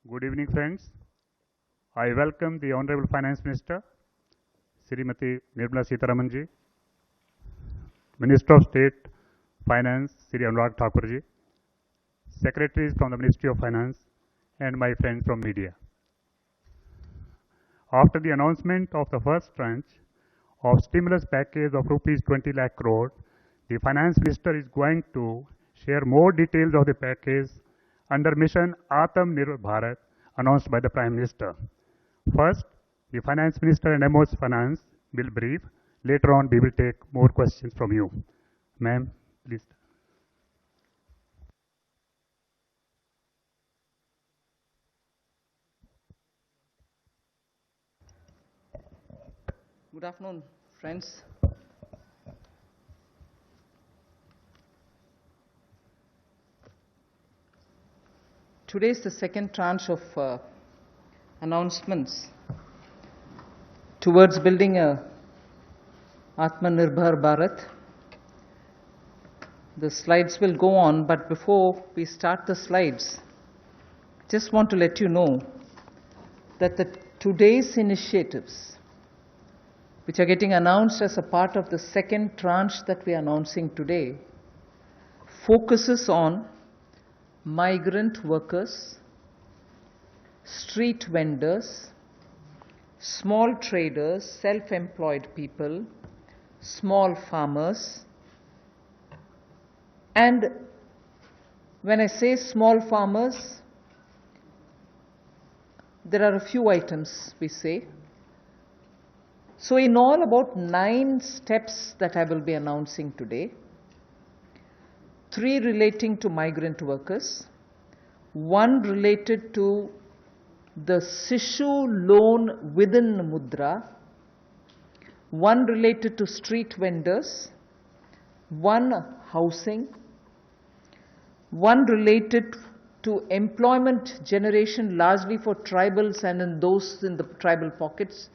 Good evening, friends. I welcome the Honorable Finance Minister, Srimati Nirmala Sitharamanji, Minister of State Finance, Sri Anurag Thakurji, Secretaries from the Ministry of Finance, and my friends from media. After the announcement of the first tranche of stimulus package of rupees 20 lakh crore, the Finance Minister is going to share more details of the package under Mission Atmanirbhar Bharat announced by the Prime Minister. First, the Finance Minister and MO's Finance will brief. Later on, we will take more questions from you. Ma'am, please. Good afternoon, friends. Today is the second tranche of announcements towards building a Atmanirbhar Bharat. The slides will go on, but before we start the slides, just want to let you know that today's initiatives, which are getting announced as a part of the second tranche that we are announcing today, focuses on migrant workers, street vendors, small traders, self-employed people, small farmers. And when I say small farmers, there are a few items we say. So in all, about 9 steps that I will be announcing today. 3 relating to migrant workers, 1 related to the Sishu loan within Mudra, 1 related to street vendors, 1 housing, 1 related to employment generation largely for tribals and in those in the tribal pockets,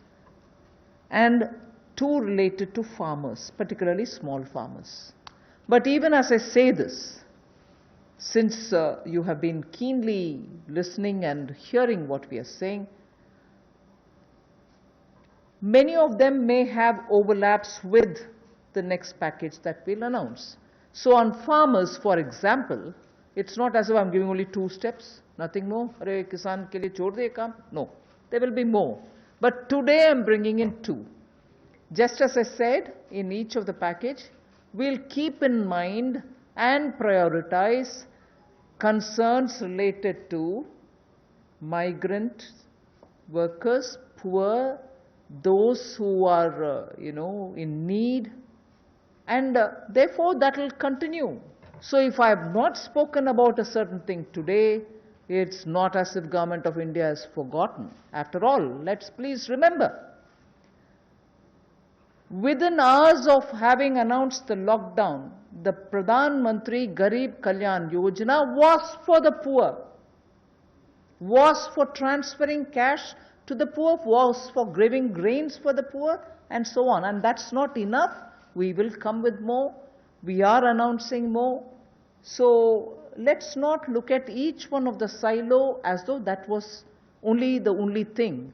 and 2 related to farmers, particularly small farmers. But even as I say this, since you have been keenly listening and hearing what we are saying, many of them may have overlaps with the next package that we'll announce. So on farmers, for example, it's not as if I'm giving only 2 steps, nothing more. Arey kisan ke liye chhod de kaam. No, there will be more. But today I'm bringing in 2. Just as I said, in each of the package, we'll keep in mind and prioritize concerns related to migrant workers, poor, those who are, in need, and therefore that will continue. So if I have not spoken about a certain thing today, it's not as if Government of India has forgotten. After all, let's please remember, within hours of having announced the lockdown, the Pradhan Mantri Garib Kalyan Yojana was for the poor, was for transferring cash to the poor, was for giving grains for the poor, and so on. And that's not enough. We will come with more. We are announcing more. So let's not look at each one of the silo as though that was the only thing.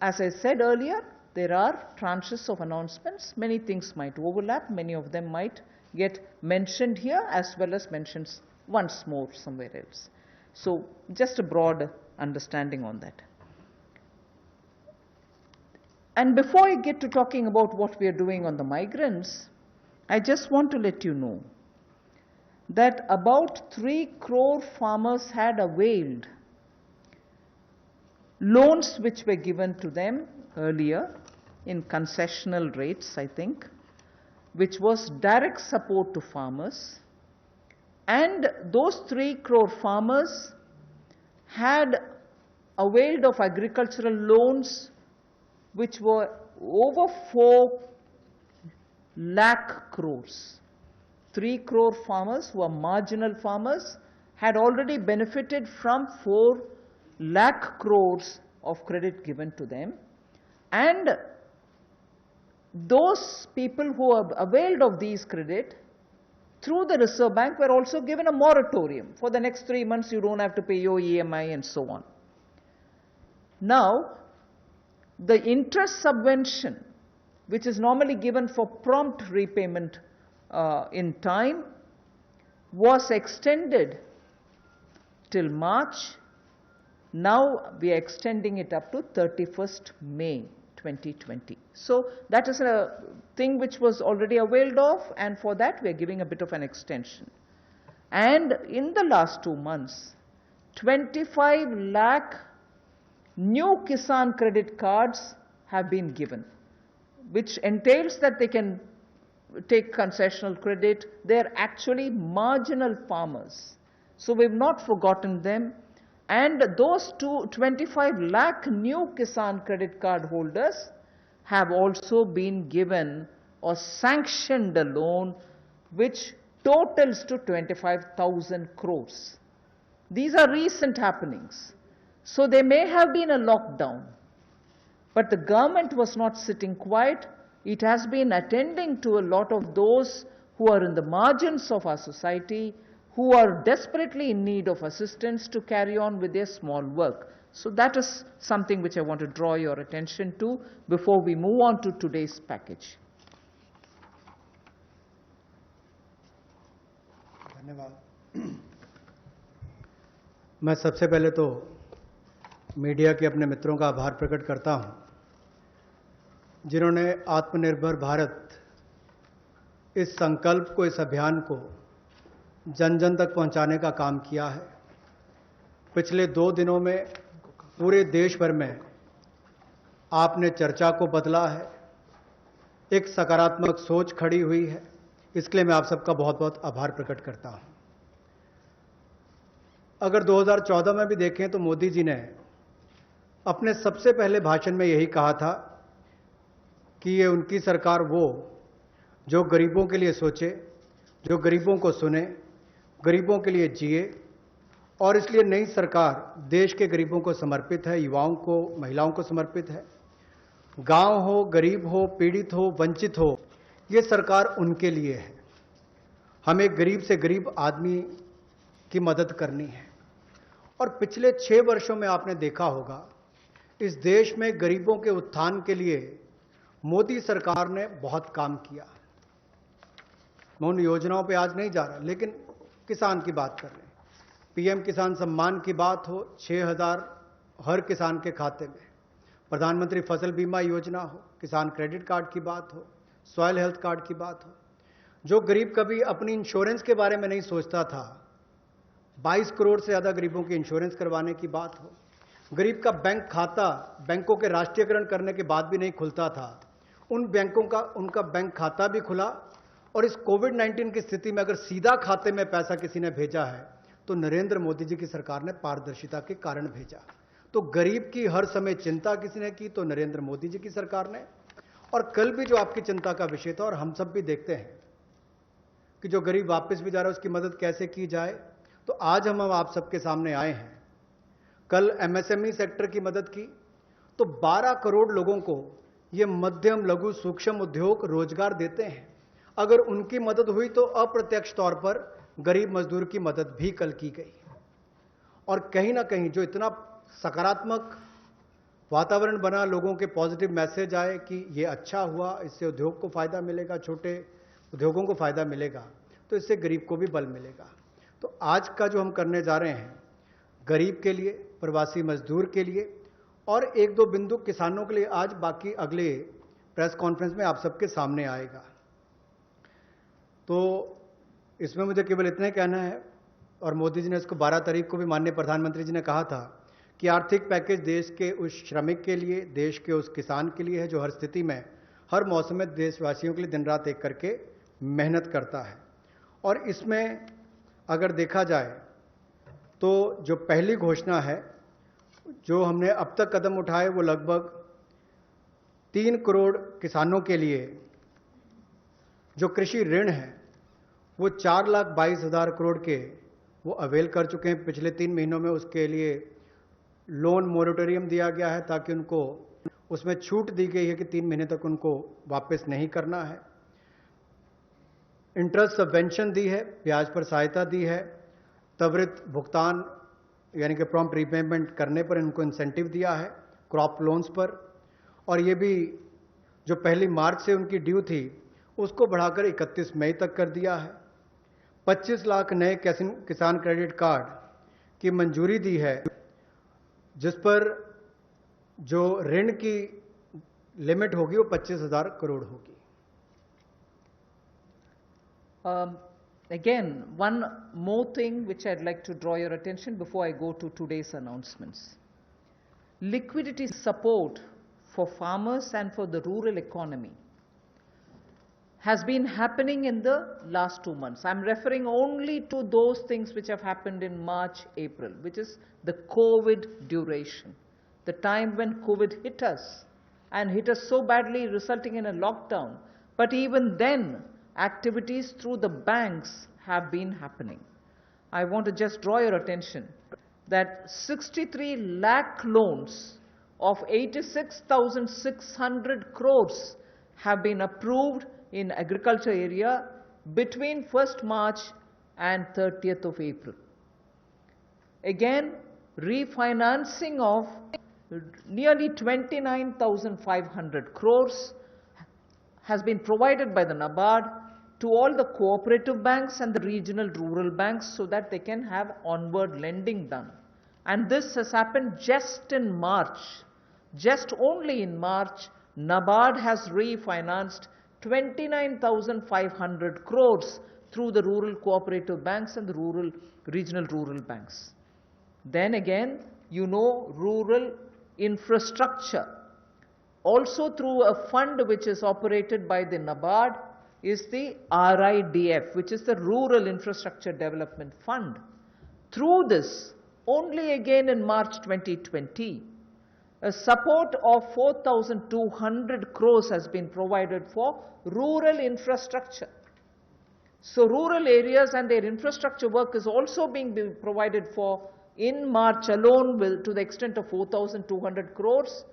As I said earlier, there are tranches of announcements. Many things might overlap. Many of them might get mentioned here as well as mentioned once more somewhere else. So just a broad understanding on that. And before I get to talking about what we are doing on the migrants, I just want to let you know that about 3 crore farmers had availed loans which were given to them earlier in concessional rates, I think, which was direct support to farmers. And those 3 crore farmers had availed of agricultural loans which were over 4 lakh crores. 3 crore farmers who are marginal farmers had already benefited from 4 lakh crores of credit given to them. And those people who have availed of these credit through the Reserve Bank, were also given a moratorium. For the next 3 months, you don't have to pay your EMI and so on. Now, the interest subvention, which is normally given for prompt repayment in time, was extended till March. Now we are extending it up to 31st May 2020. So that is a thing which was already availed of, and for that we are giving a bit of an extension. And in the last 2 months, 25 lakh new Kisan credit cards have been given, which entails that they can take concessional credit. They are actually marginal farmers. So we've not forgotten them. And those 25 lakh new Kisan credit card holders have also been given or sanctioned a loan which totals to 25,000 crores. These are recent happenings. So there may have been a lockdown, but the government was not sitting quiet. It has been attending to a lot of those who are in the margins of our society, who are desperately in need of assistance to carry on with their small work. So that is something which I want to draw your attention to before we move on to today's package. धन्यवाद। मैं सबसे पहले तो media के अपने मित्रों का आभार प्रकट करता हूं, जिन्होंने आत्मनिर्भर भारत इस संकल्प को, इस अभियान को जन जन तक पहुंचाने का काम किया है। पिछले 2 दिनों में पूरे देश भर में आपने चर्चा को बदला है, एक सकारात्मक सोच खड़ी हुई है। इसके लिए मैं आप सबका बहुत बहुत आभार प्रकट करता हूं। अगर 2014 में भी देखें तो मोदी जी ने अपने सबसे पहले भाषण में यही कहा था कि ये उनकी सरकार वो जो गरीबों के लिए सोचे, जो गरीबों को सुने, गरीबों के लिए जिए, और इसलिए नई सरकार देश के गरीबों को समर्पित है, युवाओं को, महिलाओं को समर्पित है। गांव हो, गरीब हो, पीड़ित हो, वंचित हो, ये सरकार उनके लिए है। हमें गरीब से गरीब आदमी की मदद करनी है। और पिछले 6 वर्षों में आपने देखा होगा, इस देश में गरीबों के उत्थान के लिए मोदी सरकार ने बहुत काम किया। मैं उन योजनाओं पे आज नहीं जा रहा, लेकिन किसान की बात कर रहे हैं। पीएम किसान सम्मान की बात हो, 6,000 हर किसान के खाते में, प्रधानमंत्री फसल बीमा योजना हो, किसान क्रेडिट कार्ड की बात हो, सॉइल हेल्थ कार्ड की बात हो। जो गरीब कभी अपनी इंश्योरेंस के बारे में नहीं सोचता था, 22 करोड़ से ज्यादा गरीबों की इंश्योरेंस करवाने की बात हो। गरीब का बैंक खाता बैंकों के राष्ट्रीयकरण करने के बाद भी नहीं खुलता था, उन बैंकों का उनका बैंक खाता भी खुला। और इस कोविड-19 की स्थिति में अगर सीधा खाते में पैसा किसी ने भेजा है तो नरेंद्र मोदी जी की सरकार ने पारदर्शिता के कारण भेजा। तो गरीब की हर समय चिंता किसी ने की तो नरेंद्र मोदी जी की सरकार ने। और कल भी जो आपकी चिंता का विषय था, और हम सब भी देखते हैं कि जो गरीब वापस भी जा रहा है उसकी मदद कैसे की जाए, तो आज हम आप सबके सामने आए हैं। कल एमएसएमई सेक्टर की मदद की तो 12 करोड़ लोगों को ये मध्यम लघु सूक्ष्म उद्योग रोजगार देते हैं। अगर उनकी मदद हुई तो अप्रत्यक्ष तौर पर गरीब मजदूर की मदद भी कल की गई। और कहीं ना कहीं जो इतना सकारात्मक वातावरण बना, लोगों के पॉजिटिव मैसेज आए कि ये अच्छा हुआ, इससे उद्योग को फायदा मिलेगा, छोटे उद्योगों को फायदा मिलेगा, तो इससे गरीब को भी बल मिलेगा। तो आज का जो हम करने जा रहे हैं, गरीब के लिए, प्रवासी मजदूर के लिए और 1-2 बिंदु किसानों के लिए, आज बाकी अगले प्रेस कॉन्फ्रेंस में आप सबके सामने आएगा। तो इसमें मुझे केवल इतना ही कहना है, और मोदी जी ने इसको 12 तारीख को भी माननीय प्रधानमंत्री जी ने कहा था कि आर्थिक पैकेज देश के उस श्रमिक के लिए, देश के उस किसान के लिए है जो हर स्थिति में, हर मौसम में देशवासियों के लिए दिन रात एक करके मेहनत करता है। और इसमें अगर देखा जाए तो जो पहली घोषणा है, जो हमने अब तक कदम उठाए, वो लगभग 3 करोड़ किसानों के लिए जो कृषि ऋण है वो 4,22,000 करोड़ के वो अवेल कर चुके हैं पिछले 3 महीनों में। उसके लिए लोन मोरेटोरियम दिया गया है ताकि उनको उसमें छूट दी गई है कि 3 महीने तक उनको वापस नहीं करना है। इंटरेस्ट सबवेंशन दी है, ब्याज पर सहायता दी है, त्वरित भुगतान यानी कि प्रॉम्प्ट रीपेमेंट करने पर इनको इंसेंटिव दिया है, क्रॉप लोन्स पर, और ये भी जो 1 मार्च से उनकी ड्यू थी उसको बढ़ाकर 31 मई तक कर दिया है। 25 लाख नए किसान क्रेडिट कार्ड की मंजूरी दी है, जिस पर जो ऋण की लिमिट होगी वो 25,000 करोड़ होगी। Again, one more thing which I'd like to draw your attention before I go to today's announcements. Liquidity support for farmers and for the rural economy has been happening in the last 2 months. I'm referring only to those things which have happened in March, April, which is the COVID duration, the time when COVID hit us and hit us so badly, resulting in a lockdown. But even then, activities through the banks have been happening. I want to just draw your attention that 63 lakh loans of 86,600 crores have been approved in agriculture area between 1st March and 30th of April. Again, refinancing of nearly 29,500 crores has been provided by the NABARD to all the cooperative banks and the regional rural banks so that they can have onward lending done. And this has happened just in March. Just only in March, NABARD has refinanced 29,500 crores through the rural cooperative banks and the regional rural banks. Then again, you know, rural infrastructure, also through a fund which is operated by the NABARD, is the RIDF, which is the Rural Infrastructure Development Fund. Through this, only again in March 2020, a support of 4,200 crores has been provided for rural infrastructure. So rural areas and their infrastructure work is also being provided for in March alone to the extent of 4,200 crores,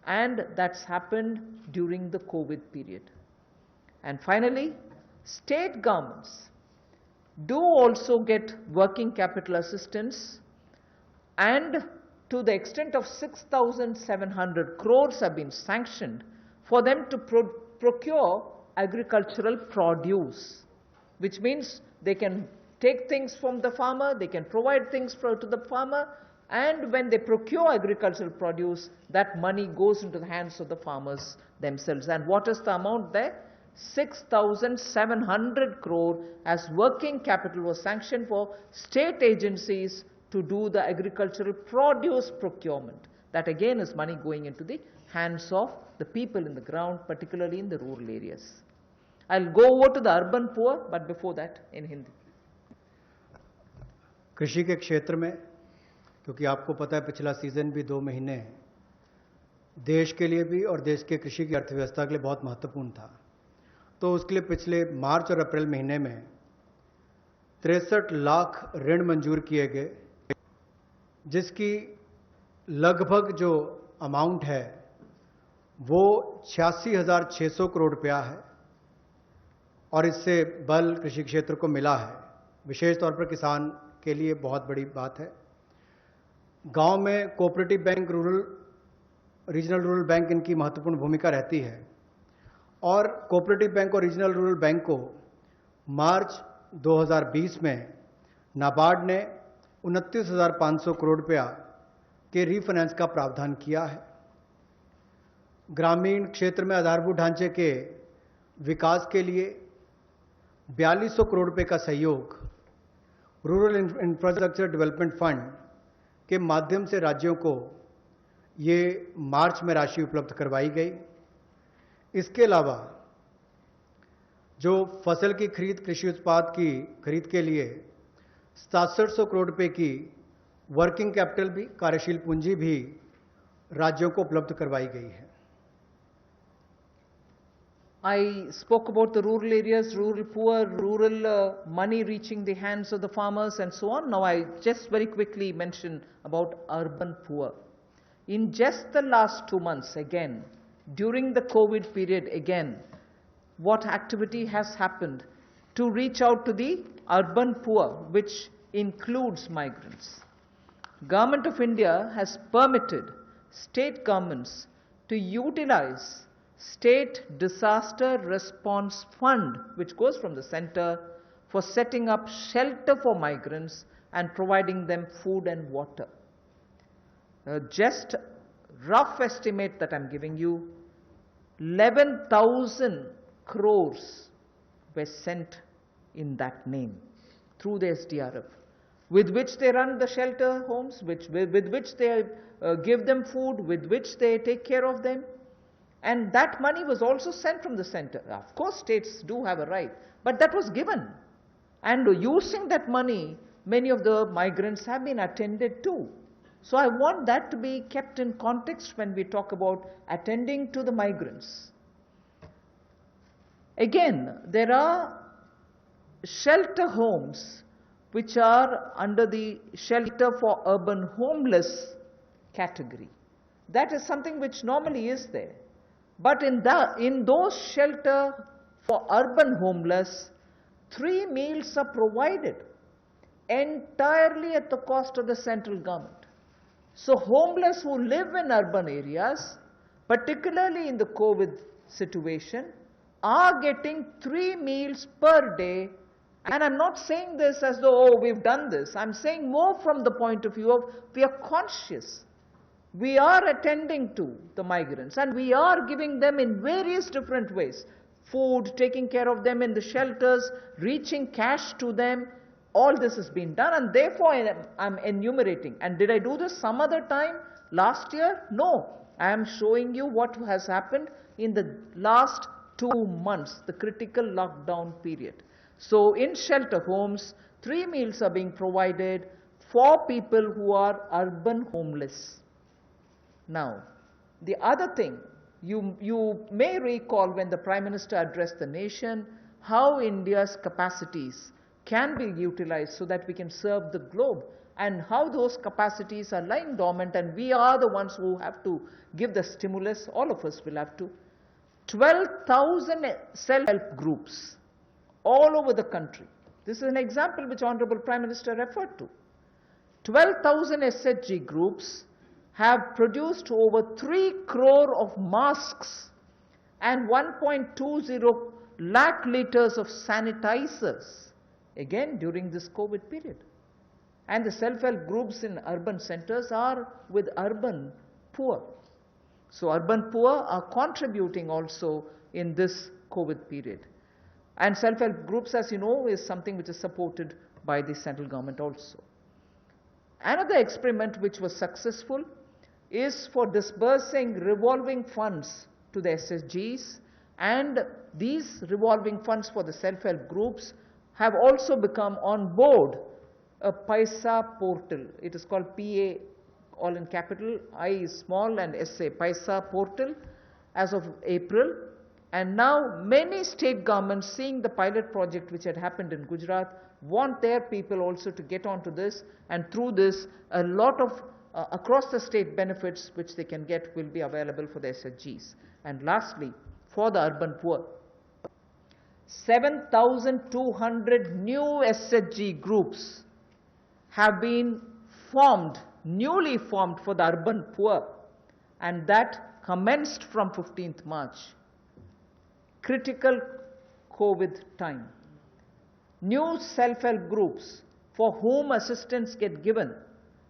and that's happened during the COVID period. And finally, state governments do also get working capital assistance, and to the extent of 6,700 crores have been sanctioned for them to procure agricultural produce, which means they can take things from the farmer, they can provide things to the farmer, and when they procure agricultural produce, that money goes into the hands of the farmers themselves. And what is the amount there? 6,700 crore as working capital was sanctioned for state agencies to do the agricultural produce procurement. That again is money going into the hands of the people in the ground, particularly in the rural areas. I'll go over to the urban poor, but before that in Hindi. कृषि के क्षेत्र में, क्योंकि आपको पता है पिछला season भी 2 महीने देश के लिए भी और देश के कृषि की अर्थव्यवस्था के लिए बहुत महत्वपूर्ण था, तो उसके लिए पिछले मार्च और अप्रैल महीने में 63 लाख ऋण मंजूर किए गए, जिसकी लगभग जो अमाउंट है वो 86,600 करोड़ रुपया है, और इससे बल कृषि क्षेत्र को मिला है। विशेष तौर पर किसान के लिए बहुत बड़ी बात है। गांव में cooperative bank, regional rural bank इनकी महत्वपूर्ण भूमिका रहती है, और कोऑपरेटिव बैंक और रीजनल रूरल बैंक को मार्च 2020 में नाबार्ड ने 29,500 करोड़ रुपया के रीफाइनेंस का प्रावधान किया है। ग्रामीण क्षेत्र में आधारभूत ढांचे के विकास के लिए 4200 करोड़ रुपए का सहयोग रूरल इंफ्रास्ट्रक्चर डेवलपमेंट फंड के माध्यम से राज्यों को ये मार्च में राशि उपलब्ध करवाई गई। इसके अलावा जो फसल की खरीद, कृषि उत्पाद की खरीद के लिए 6700 करोड़ रुपए की वर्किंग कैपिटल भी, कार्यशील पूंजी भी राज्यों को उपलब्ध करवाई गई है। I spoke about the rural areas, rural poor, rural money reaching the hands of the farmers and so on. Now I just very quickly mention about urban poor. In just the last 2 months again, during the COVID period again, what activity has happened to reach out to the urban poor, which includes migrants. Government of India has permitted state governments to utilize State Disaster Response Fund, which goes from the center, for setting up shelter for migrants and providing them food and water. Just rough estimate that I'm giving you, 11,000 crores were sent in that name through the SDRF, with which they run the shelter homes, with which they give them food, with which they take care of them. And that money was also sent from the center. Of course, states do have a right, but that was given. And using that money, many of the migrants have been attended to. So I want that to be kept in context when we talk about attending to the migrants. Again, there are shelter homes which are under the shelter for urban homeless category. That is something which normally is there. But in those shelter for urban homeless, 3 meals are provided entirely at the cost of the central government. So homeless who live in urban areas, particularly in the COVID situation, are getting 3 meals per day. And I'm not saying this as though, oh, we've done this. I'm saying more from the point of view of we are conscious. We are attending to the migrants and we are giving them in various different ways. Food, taking care of them in the shelters, reaching cash to them. All this has been done, and therefore I'm enumerating. And did I do this some other time last year? No. I am showing you what has happened in the last 2 months, the critical lockdown period. So in shelter homes, 3 meals are being provided for people who are urban homeless. Now, the other thing, you may recall when the Prime Minister addressed the nation, how India's capacities can be utilized so that we can serve the globe, and how those capacities are lying dormant, and we are the ones who have to give the stimulus. All of us will have to. 12,000 self-help groups all over the country. This is an example which Honorable Prime Minister referred to. 12,000 SHG groups have produced over 3 crore of masks and 1.20 lakh liters of sanitizers, again during this COVID period. And the self-help groups in urban centers are with urban poor. So urban poor are contributing also in this COVID period. And self-help groups, as you know, is something which is supported by the central government also. Another experiment which was successful is for disbursing revolving funds to the SSGs, and these revolving funds for the self-help groups have also become on board a Paisa portal. It is called PA, all in capital, I is small and SA, Paisa portal, as of April. And now many state governments, seeing the pilot project which had happened in Gujarat, want their people also to get onto this, and through this a lot of across the state benefits which they can get will be available for the SHGs. And lastly, for the urban poor, 7,200 new SHG groups have been formed, newly formed for the urban poor, and that commenced from 15th March. Critical COVID time. New self-help groups for whom assistance get given,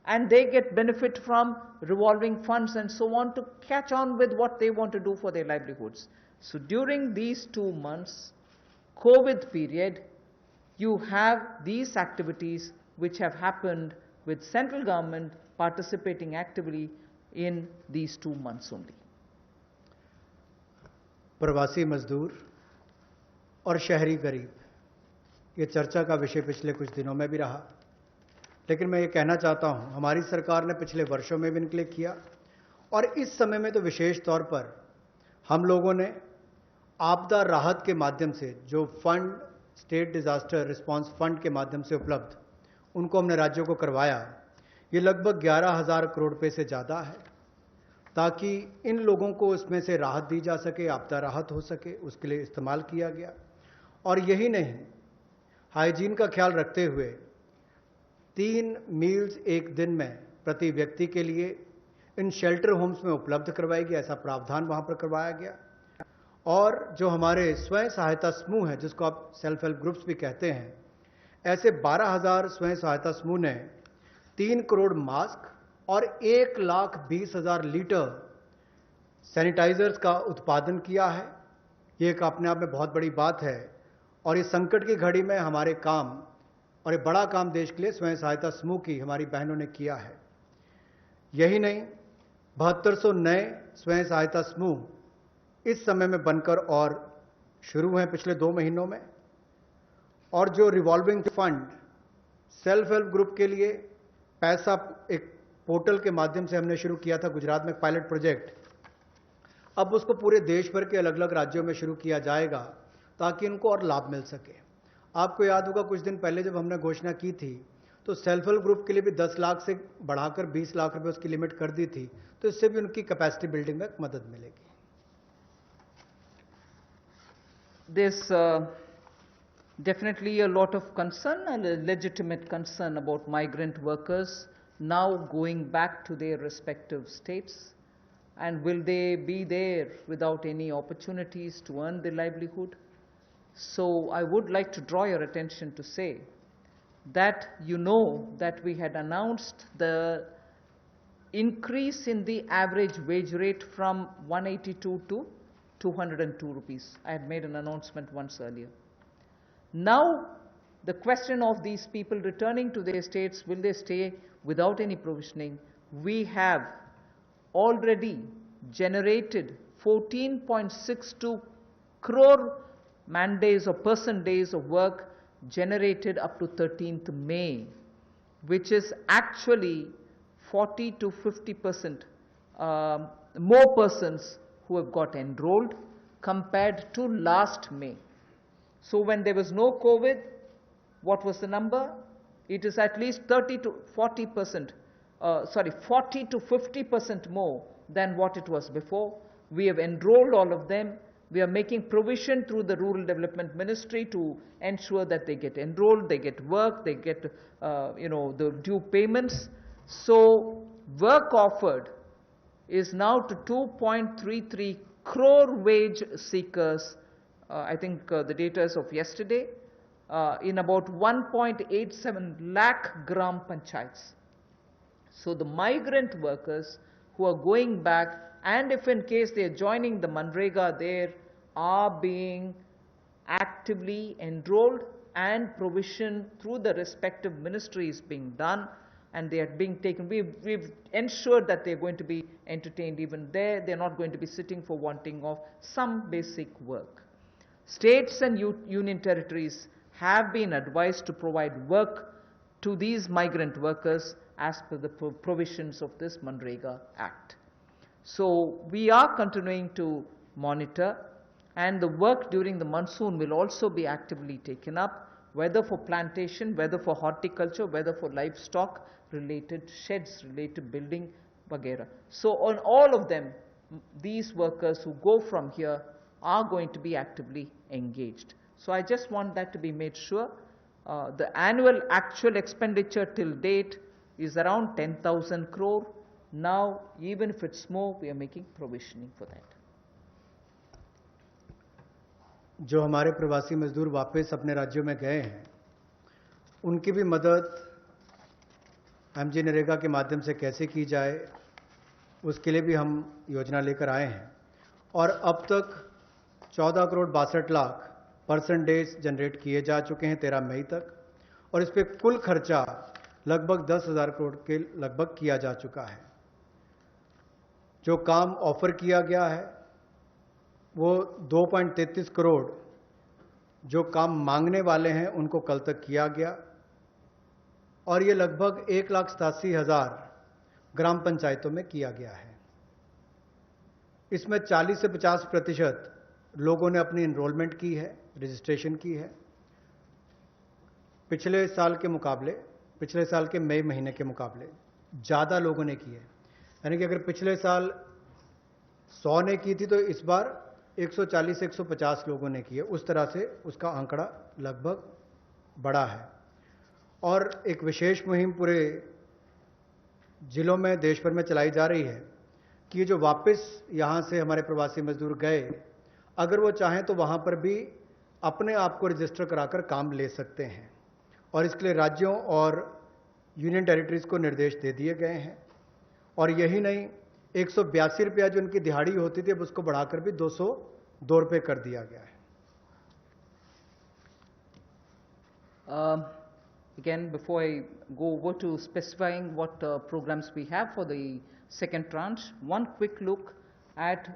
and they get benefit from revolving funds and so on to catch on with what they want to do for their livelihoods. So during these 2 months, COVID period, you have these activities which have happened with central government participating actively in these 2 months only. प्रवासी मजदूर और शहरी गरीब, ये चर्चा का विषय पिछले कुछ दिनों में भी रहा, लेकिन मैं ये कहना चाहता हूं, हमारी सरकार ने पिछले वर्षों में भी इनके किया, और इस समय में तो विशेष तौर पर हम लोगों ने आपदा राहत के माध्यम से जो fund, state disaster response fund के माध्यम से उपलब्ध, उनको हमने राज्यों को करवाया। ये लगभग 11,000 करोड़ रुपए से ज़्यादा है, ताकि इन लोगों को उसमें से राहत दी जा सके, आपदा राहत हो सके, उसके लिए इस्तेमाल किया गया। और यही नहीं, हाइजीन का ख्याल रखते हुए 3 मील्स एक दिन में प्रति व्यक्ति के लिए इन शेल्टर होम्स में उपलब्ध करवाई गई, ऐसा प्रावधान वहां पर करवाया गया। और जो हमारे स्वयं सहायता समूह हैं, जिसको आप सेल्फ हेल्प ग्रुप्स भी कहते हैं, ऐसे 12,000 स्वयं सहायता समूह ने 3 करोड़ मास्क और 1,20,000 लीटर सैनिटाइजर्स का उत्पादन किया है। ये एक अपने आप में बहुत बड़ी बात है और इस संकट की घड़ी में हमारे काम और एक बड़ा काम देश के लिए स्वयं सहायता समूह की हमारी बहनों ने किया है। यही नहीं, 7200 नए स्वयं सहायता समूह इस समय में बनकर और शुरू हैं पिछले 2 महीनों में। और जो revolving fund self help group के लिए पैसा एक पोर्टल के माध्यम से हमने शुरू किया था गुजरात में पायलट प्रोजेक्ट, अब उसको पूरे देश भर के अलग अलग राज्यों में शुरू किया जाएगा ताकि इनको और लाभ मिल सके। आपको याद होगा कुछ दिन पहले जब हमने घोषणा की थी तो सेल्फ हेल्प ग्रुप के लिए भी 10 लाख से बढ़ाकर 20 लाख रुपए उसकी लिमिट कर दी थी, तो इससे भी उनकी कैपेसिटी बिल्डिंग में मदद मिलेगी। There's definitely a lot of concern and a legitimate concern about migrant workers now going back to their respective states. And will they be there without any opportunities to earn their livelihood? So I would like to draw your attention to say that you know that we had announced the increase in the average wage rate from 182 to 202 rupees. I had made an announcement once earlier. Now the question of these people returning to their states, will they stay without any provisioning? We have already generated 14.62 crore man days or person days of work generated up to 13th May, which is actually 40 to 50% more persons who have got enrolled compared to last May. So when there was no COVID, what was the number? It is at least 30 to 40%, 40 to 50% more than what it was before. We have enrolled all of them. We are making provision through the Rural Development Ministry to ensure that they get enrolled, they get work, they get the due payments. So work offered is now to 2.33 crore wage seekers. I think the data is of yesterday, in about 1.87 lakh gram panchayats. So the migrant workers who are going back, and if in case they are joining the Manrega, there are being actively enrolled and provision through the respective ministries being done, and they are being taken. We've ensured that they're going to be entertained even there. They're not going to be sitting for wanting of some basic work. States and union territories have been advised to provide work to these migrant workers as per the provisions of this Manrega Act. So we are continuing to monitor, and the work during the monsoon will also be actively taken up, whether for plantation, whether for horticulture, whether for livestock related sheds, related building, vagera. So on all of them, these workers who go from here are going to be actively engaged. So I just want that to be made sure. The annual actual expenditure till date is around 10,000 crore. Now, even if it's more, we are making provisioning for that. जो हमारे प्रवासी मजदूर वापस अपने राज्यों में गए हैं, उनकी भी मदद एमजी नरेगा के माध्यम से कैसे की जाए, उसके लिए भी हम योजना लेकर आए हैं। और अब तक 14 crore 62 lakh person days generate किए जा चुके हैं 13 मई तक, और इस पर कुल खर्चा लगभग 10,000 करोड़ के लगभग किया जा चुका है। जो काम ऑफर किया गया है वो 2.33 करोड़ जो काम मांगने वाले हैं उनको कल तक किया गया, और ये लगभग 1,87,000 ग्राम पंचायतों में किया गया है। इसमें 40 से 50% लोगों ने अपनी एनरोलमेंट की है, रजिस्ट्रेशन की है। पिछले साल के मुकाबले, पिछले साल के मई महीने के मुकाबले ज़्यादा लोगों ने की है। यानी कि अगर पिछले साल 100 ने की थी तो इस बार 140 से 150 लोगों ने की है। उस तरह से उसका आंकड़ा लगभग बढ़ा है और एक विशेष मुहिम पूरे जिलों में देश भर में चलाई जा रही है कि ये जो वापस यहाँ से हमारे प्रवासी मजदूर गए, अगर वो चाहें तो वहाँ पर भी अपने आप को रजिस्टर कराकर काम ले सकते हैं और इसके लिए राज्यों और यूनियन टेरिटरीज को निर्देश दे दिए गए हैं। और यही नहीं, 182 रुपया जो उनकी दिहाड़ी होती थी अब उसको बढ़ाकर भी 202 रुपये कर दिया गया है। Again, before I go over to specifying what programs we have for the second tranche, one quick look at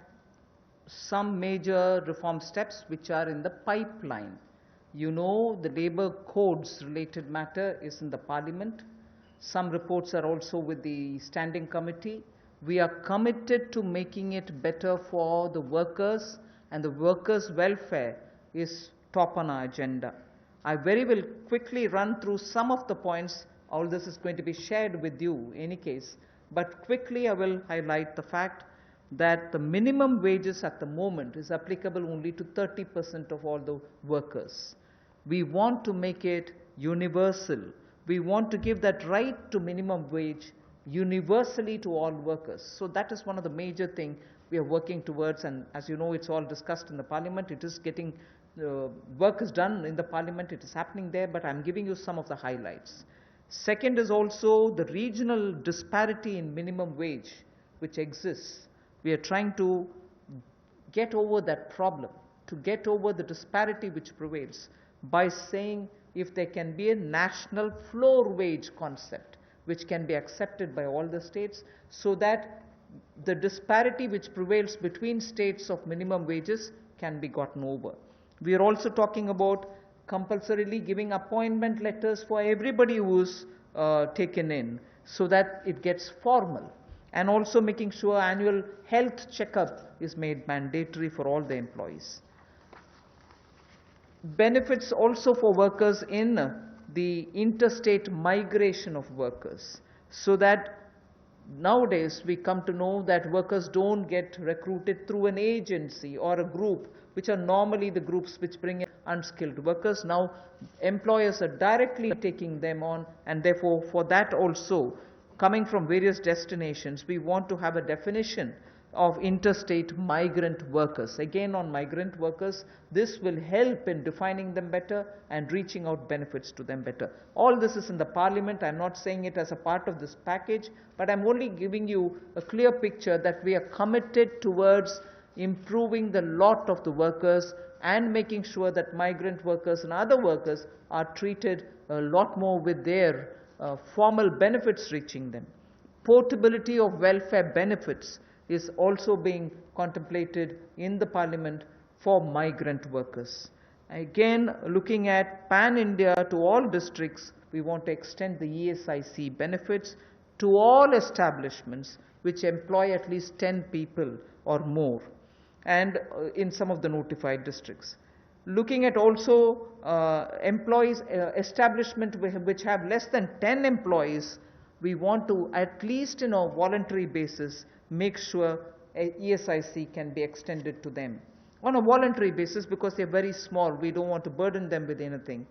some major reform steps which are in the pipeline. You know, the labor codes related matter is in the parliament. Some reports are also with the standing committee. We are committed to making it better for the workers, and the workers' welfare is top on our agenda. I very will quickly run through some of the points. All this is going to be shared with you in any case, but quickly I will highlight the fact that the minimum wages at the moment is applicable only to 30% of all the workers. We want to make it universal. We want to give that right to minimum wage universally to all workers. So that is one of the major things we are working towards, and as you know, it's all discussed in the parliament. It is getting work is done in the parliament, it is happening there, but I'm giving you some of the highlights. Second is also the regional disparity in minimum wage which exists. We are trying to get over that problem, to get over the disparity which prevails by saying if there can be a national floor wage concept which can be accepted by all the states, so that the disparity which prevails between states of minimum wages can be gotten over. We are also talking about compulsorily giving appointment letters for everybody who is taken in, so that it gets formal, and also making sure annual health checkup is made mandatory for all the employees. Benefits also for workers in the interstate migration of workers, so that nowadays we come to know that workers don't get recruited through an agency or a group, which are normally the groups which bring in unskilled workers. Now employers are directly taking them on, and therefore for that also, coming from various destinations, we want to have a definition of interstate migrant workers. Again, on migrant workers, this will help in defining them better and reaching out benefits to them better. All this is in the parliament. I'm not saying it as a part of this package, but I'm only giving you a clear picture that we are committed towards improving the lot of the workers and making sure that migrant workers and other workers are treated a lot more with their formal benefits reaching them. Portability of welfare benefits is also being contemplated in the parliament for migrant workers. Again, looking at pan-India to all districts, we want to extend the ESIC benefits to all establishments which employ at least 10 people or more, and in some of the notified districts. Looking at also employees, establishment which have less than 10 employees, we want to, at least in a voluntary basis, make sure ESIC can be extended to them on a voluntary basis, because they're very small. We don't want to burden them with anything.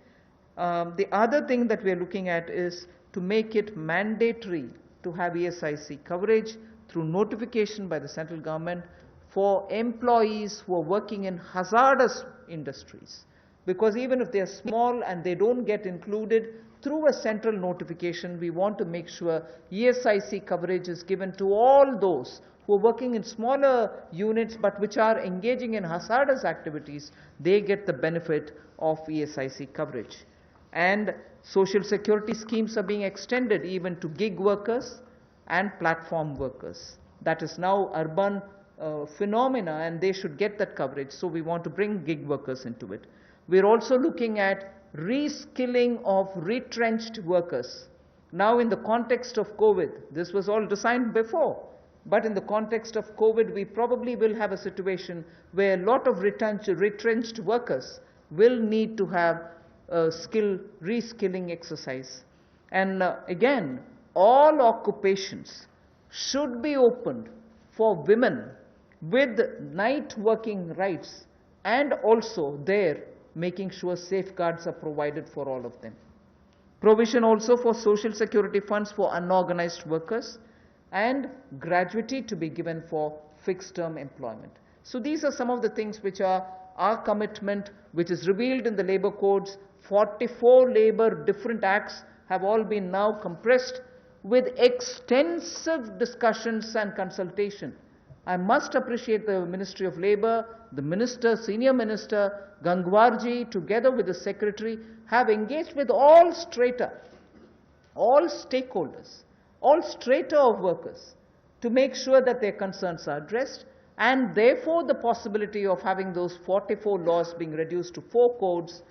The other thing that we're looking at is to make it mandatory to have ESIC coverage through notification by the central government for employees who are working in hazardous industries, because even if they are small and they don't get included through a central notification, we want to make sure ESIC coverage is given to all those who are working in smaller units but which are engaging in hazardous activities. They get the benefit of ESIC coverage. And social security schemes are being extended even to gig workers and platform workers. That is now urban phenomena, and they should get that coverage. So we want to bring gig workers into it. We're also looking at reskilling of retrenched workers. Now in the context of COVID, this was all designed before, but in the context of COVID, we probably will have a situation where a lot of retrenched workers will need to have a reskilling exercise. And again, all occupations should be opened for women with night working rights, and also there making sure safeguards are provided for all of them. Provision also for social security funds for unorganized workers and gratuity to be given for fixed term employment. So these are some of the things which are our commitment, which is revealed in the labor codes. 44 labor different acts have all been now compressed with extensive discussions and consultation. I must appreciate the Ministry of Labour, the Minister, Senior Minister, Gangwarji, together with the Secretary, have engaged with all strata, all stakeholders, all strata of workers, to make sure that their concerns are addressed, and therefore the possibility of having those 44 laws being reduced to 4 codes,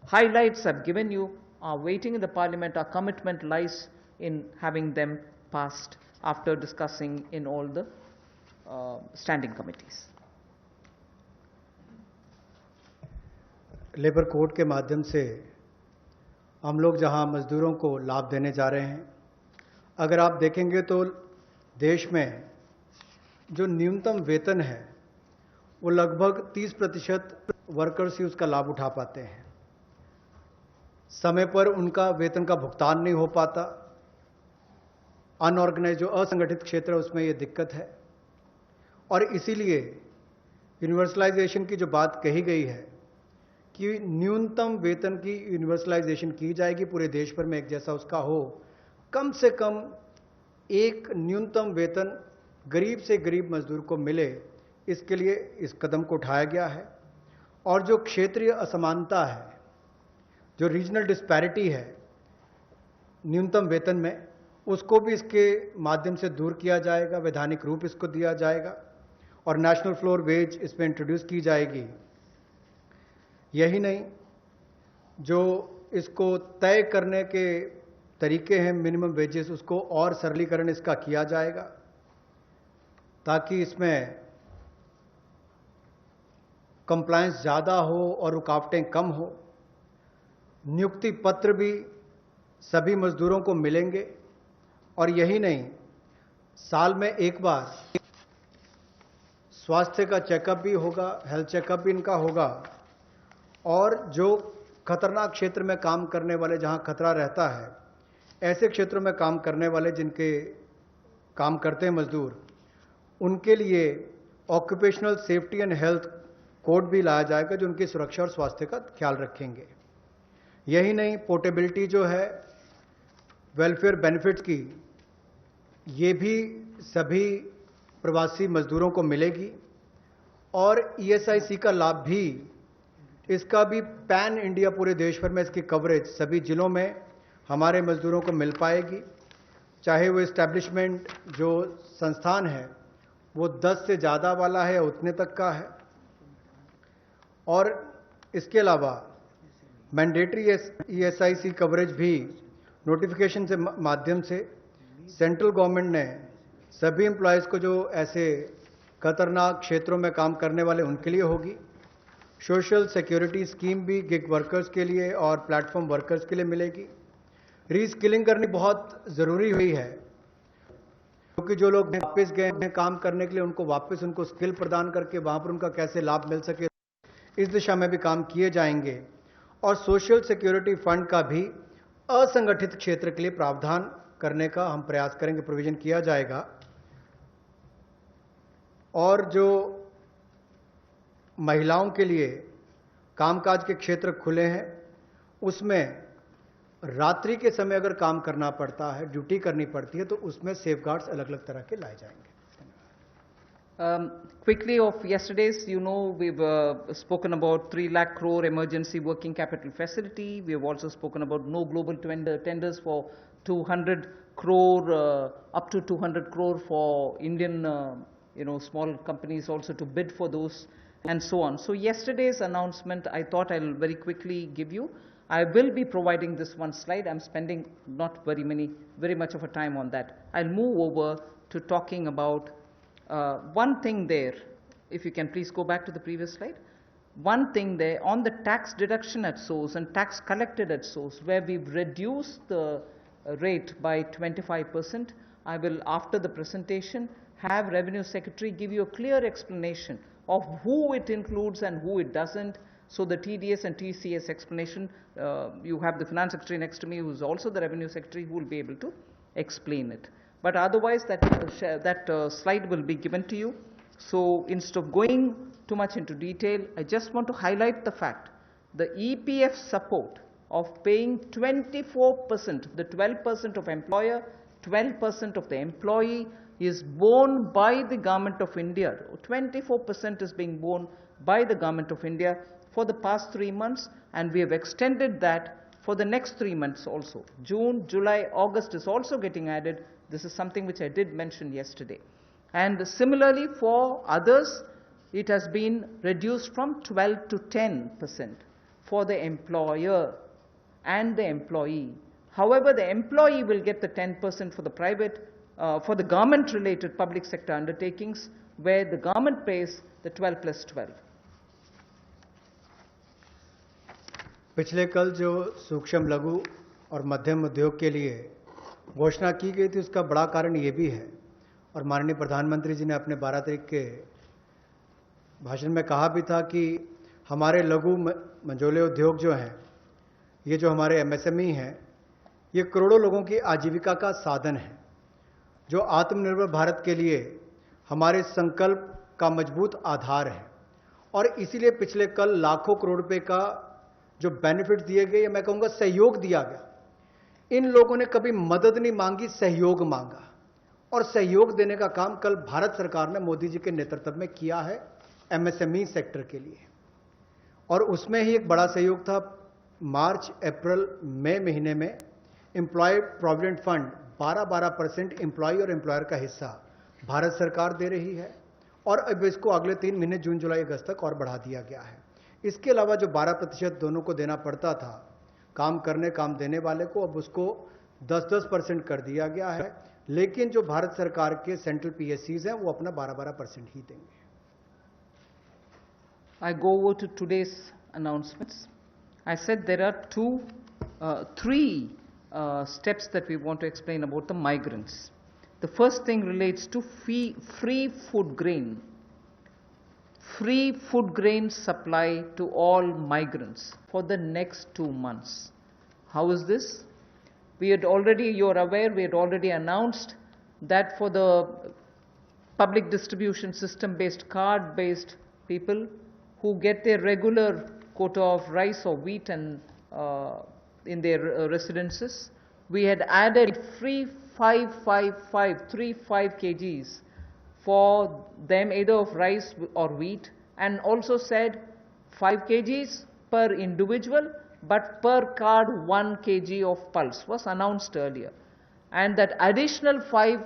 highlights I've given you, are waiting in the Parliament. Our commitment lies in having them passed after discussing in all the standing committees. Labour code के माध्यम से हम लोग जहां मजदूरों को लाभ देने जा रहे हैं, अगर आप देखेंगे तो देश में जो न्यूनतम वेतन है वो लगभग 30% वर्कर्स ही उसका लाभ उठा पाते हैं। समय पर उनका वेतन का भुगतान नहीं हो पाता। अनऑर्गेनाइज जो असंगठित क्षेत्र है उसमें ये दिक्कत है, और इसीलिए यूनिवर्सलाइजेशन की जो बात कही गई है कि न्यूनतम वेतन की यूनिवर्सलाइजेशन की जाएगी, पूरे देश भर में एक जैसा उसका हो, कम से कम एक न्यूनतम वेतन गरीब से गरीब मजदूर को मिले, इसके लिए इस कदम को उठाया गया है। और जो क्षेत्रीय असमानता है, जो रीजनल डिस्पैरिटी है न्यूनतम वेतन में, उसको भी इसके माध्यम से दूर किया जाएगा, वैधानिक रूप इसको दिया जाएगा और नेशनल फ्लोर वेज इसमें इंट्रोड्यूस की जाएगी। यही नहीं, जो इसको तय करने के तरीके हैं मिनिमम वेजेस, उसको और सरलीकरण इसका किया जाएगा ताकि इसमें कंप्लायंस ज़्यादा हो और रुकावटें कम हो। नियुक्ति पत्र भी सभी मजदूरों को मिलेंगे, और यही नहीं, साल में एक बार स्वास्थ्य का चेकअप भी होगा, हेल्थ चेकअप भी इनका होगा। और जो खतरनाक क्षेत्र में काम करने वाले, जहां खतरा रहता है, ऐसे क्षेत्रों में काम करने वाले जिनके काम करते हैं मजदूर, उनके लिए occupational safety and health code भी लाया जाएगा जो उनकी सुरक्षा और स्वास्थ्य का ख्याल रखेंगे। यही नहीं, पोर्टेबिलिटी जो है वेलफेयर बेनिफिट्स की, ये भी सभी प्रवासी मजदूरों को मिलेगी। और ईएसआईसी का लाभ भी, इसका भी पैन इंडिया पूरे देश भर में इसकी कवरेज सभी जिलों में हमारे मजदूरों को मिल पाएगी, चाहे वो इस्टेब्लिशमेंट जो संस्थान है वो 10 से ज़्यादा वाला है या उतने तक का है। और इसके अलावा मैंडेटरी ईएसआईसी कवरेज भी नोटिफिकेशन से माध्यम से सेंट्रल गवर्नमेंट ने सभी एम्प्लॉयज़ को जो ऐसे खतरनाक क्षेत्रों में काम करने वाले उनके लिए होगी। सोशल सिक्योरिटी स्कीम भी गिग वर्कर्स के लिए और प्लेटफॉर्म वर्कर्स के लिए मिलेगी। रीस्किलिंग करनी बहुत ज़रूरी हुई है, क्योंकि जो लोग वापस गए हैं काम करने के लिए, उनको वापस उनको स्किल प्रदान करके वहाँ पर उनका कैसे लाभ मिल सके, इस दिशा में भी काम किए जाएंगे। और सोशल सिक्योरिटी फंड का भी असंगठित क्षेत्र के लिए प्रावधान करने का हम प्रयास करेंगे, प्रोविजन किया जाएगा। और जो महिलाओं के लिए कामकाज के क्षेत्र खुले हैं, उसमें रात्रि के समय अगर काम करना पड़ता है, ड्यूटी करनी पड़ती है, तो उसमें सेफगार्ड्स अलग अलग तरह के लाए जाएंगे। Quickly of yesterday's, you know, we've spoken about 3 lakh crore emergency working capital facility. We have also spoken about no global tenders for 200 crore, up to 200 crore for Indian, small companies also to bid for those, and so on. So yesterday's announcement, I thought I'll very quickly give you. I will be providing this one slide. I'm spending not very much of a time on that. I'll move over to talking about one thing there. If you can please go back to the previous slide. One thing there on the tax deduction at source and tax collected at source, where we've reduced the rate by 25%. I will, after the presentation, have Revenue Secretary give you a clear explanation of who it includes and who it doesn't, So the TDS and TCS explanation, you have the Finance Secretary next to me who is also the Revenue Secretary who will be able to explain it. But otherwise that slide will be given to you. So instead of going too much into detail, I just want to highlight the fact the EPF support of paying 24%, the 12% of employer, 12% of the employee is borne by the Government of India. 24% is being borne by the Government of India for the past 3 months, and we have extended that for the next 3 months also. June, July, August is also getting added. This is something which I did mention yesterday. And similarly for others, it has been reduced from 12 to 10% for the employer and the employee. However, the employee will get the 10% for the private, for the government-related public sector undertakings, where the government pays the 12 plus 12. पिछले कल जो सूक्ष्म लघु और मध्यम उद्योग के लिए घोषणा की गई थी, उसका बड़ा कारण ये भी है, और माननीय प्रधानमंत्री जी ने अपने 12 तारीख के भाषण में कहा भी था कि हमारे लघु मंझोले उद्योग जो हैं, ये जो हमारे एमएसएमई हैं, ये करोड़ों लोगों की आजीविका का साधन है, जो आत्मनिर्भर भारत के लिए हमारे संकल्प का मजबूत आधार है। और इसीलिए पिछले कल लाखों करोड़ रुपए का जो बेनिफिट दिए गए, मैं कहूँगा सहयोग दिया गया। इन लोगों ने कभी मदद नहीं मांगी, सहयोग मांगा, और सहयोग देने का काम कल भारत सरकार ने मोदी जी के नेतृत्व में किया है एमएसएमई सेक्टर के लिए। और उसमें ही एक बड़ा सहयोग था। मार्च, अप्रैल, मई महीने में एम्प्लॉय प्रोविडेंट फंड 12% एम्प्लॉय और एम्प्लॉयर का हिस्सा भारत सरकार दे रही है, और अब इसको अगले 3 महीने जून, जुलाई, अगस्त तक और बढ़ा दिया गया है। इसके अलावा जो 12% दोनों को देना पड़ता था काम देने वाले को, अब उसको 10% कर दिया गया है। लेकिन जो भारत सरकार के सेंट्रल पीएससीज हैं, वो अपना 12% ही देंगे। I go over to today's announcements. I said there are three steps that we want to explain about the migrants. The first thing relates to free food grain. Free food grain supply to all migrants for the next 2 months. How is this? You're aware, we had already announced that for the public distribution system based, card based people who get their regular quota of rice or wheat and in their residences, we had added free 5 kgs for them, either of rice or wheat, and also said 5 kgs per individual, but per card 1 kg of pulse was announced earlier, and that additional 5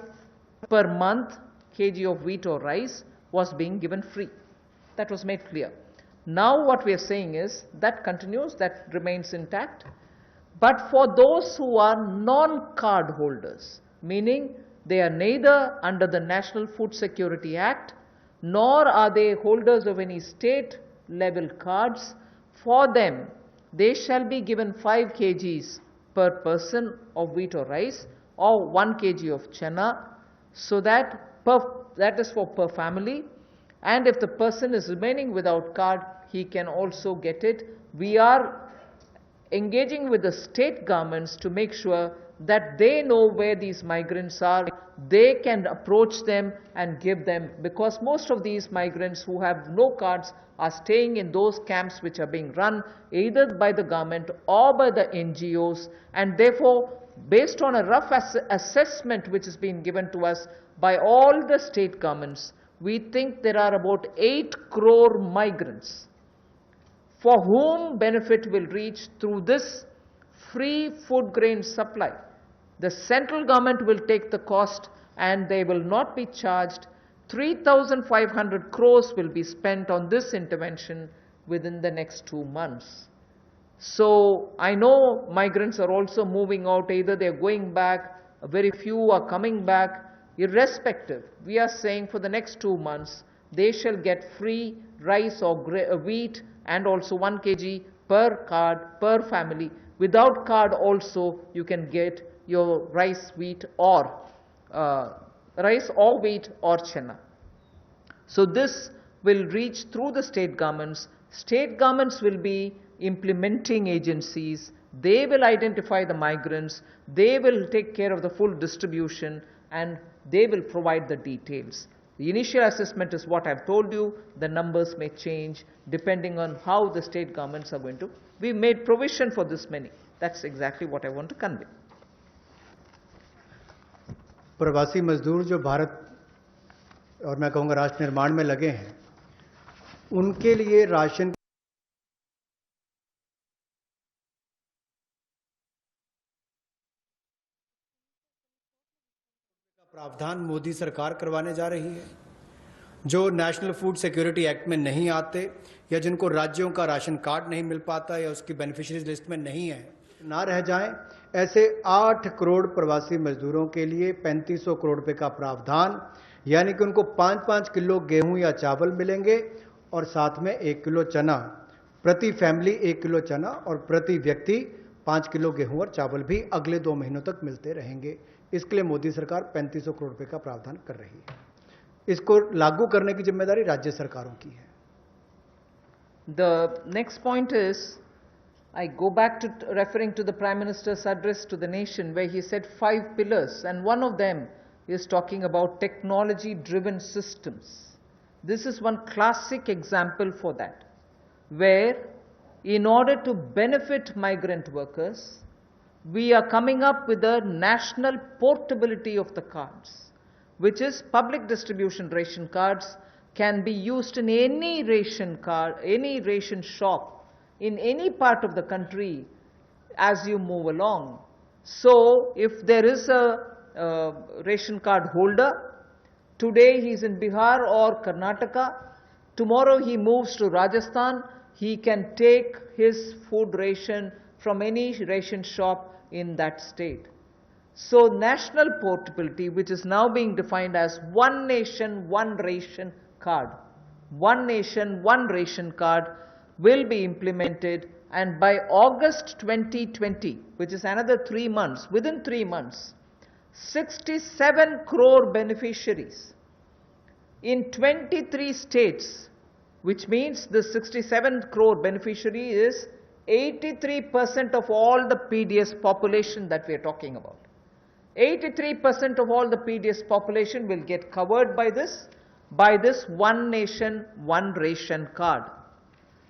per month kg of wheat or rice was being given free. That was made clear. Now what we are saying is that continues, that remains intact, but for those who are non-card holders, meaning they are neither under the National Food Security Act, nor are they holders of any state level cards, for them they shall be given 5 kgs per person of wheat or rice, or 1 kg of chana, so that is for per family. And if the person is remaining without card, he can also get it. We are engaging with the state governments to make sure that they know where these migrants are, they can approach them and give them, because most of these migrants who have no cards are staying in those camps which are being run either by the government or by the NGOs, and therefore, based on a rough assessment which has been given to us by all the state governments, we think there are about 8 crore migrants for whom benefit will reach through this free food grain supply. The central government will take the cost and they will not be charged. 3,500 crores will be spent on this intervention within the next 2 months. So I know migrants are also moving out, either they are going back, very few are coming back. Irrespective, we are saying for the next 2 months, they shall get free rice or wheat and also 1 kg per card, per family. Without card also, you can get your rice, wheat or wheat or chana. So this will reach through the state governments State governments will be implementing agencies. They will identify the migrants. They will take care of the full distribution, and they will provide the details. The initial assessment is what I've told you. The numbers may change depending on how the state governments are going to. We made provision for this many. That's exactly what I want to convey. प्रवासी मजदूर जो भारत और मैं कहूँगा राष्ट्र निर्माण में लगे हैं, उनके लिए राशन का प्रावधान मोदी सरकार करवाने जा रही है। जो नेशनल फूड सिक्योरिटी एक्ट में नहीं आते या जिनको राज्यों का राशन कार्ड नहीं मिल पाता या उसकी बेनिफिशियरीज लिस्ट में नहीं है, ना रह जाएं, ऐसे 8 करोड़ प्रवासी मजदूरों के लिए 3500 करोड़ रुपए का प्रावधान, यानी कि उनको 5-5 किलो गेहूं या चावल मिलेंगे और साथ में 1 किलो चना, प्रति फैमिली 1 किलो चना और प्रति व्यक्ति 5 किलो गेहूं और चावल भी अगले 2 महीनों तक मिलते रहेंगे। इसके लिए मोदी सरकार 3500 करोड़ रुपए का प्रावधान कर रही है। इसको लागू करने की जिम्मेदारी राज्य सरकारों की है। The next point is, I go back to referring to the Prime Minister's address to the nation, where he said 5 pillars, and one of them is talking about technology-driven systems. This is one classic example for that, where in order to benefit migrant workers, we are coming up with a national portability of the cards, which is public distribution ration cards can be used in any ration card, any ration shop in any part of the country as you move along. So if there is a ration card holder, today he is in Bihar or Karnataka, tomorrow he moves to Rajasthan, he can take his food ration from any ration shop in that state. So national portability, which is now being defined as one nation, one ration card, one nation, one ration card, will be implemented, and by August 2020, which is another 3 months, within 3 months, 67 crore beneficiaries in 23 states, which means the 67 crore beneficiary is 83% of all the PDS population that we are talking about. 83% of all the PDS population will get covered by this one nation, one ration card.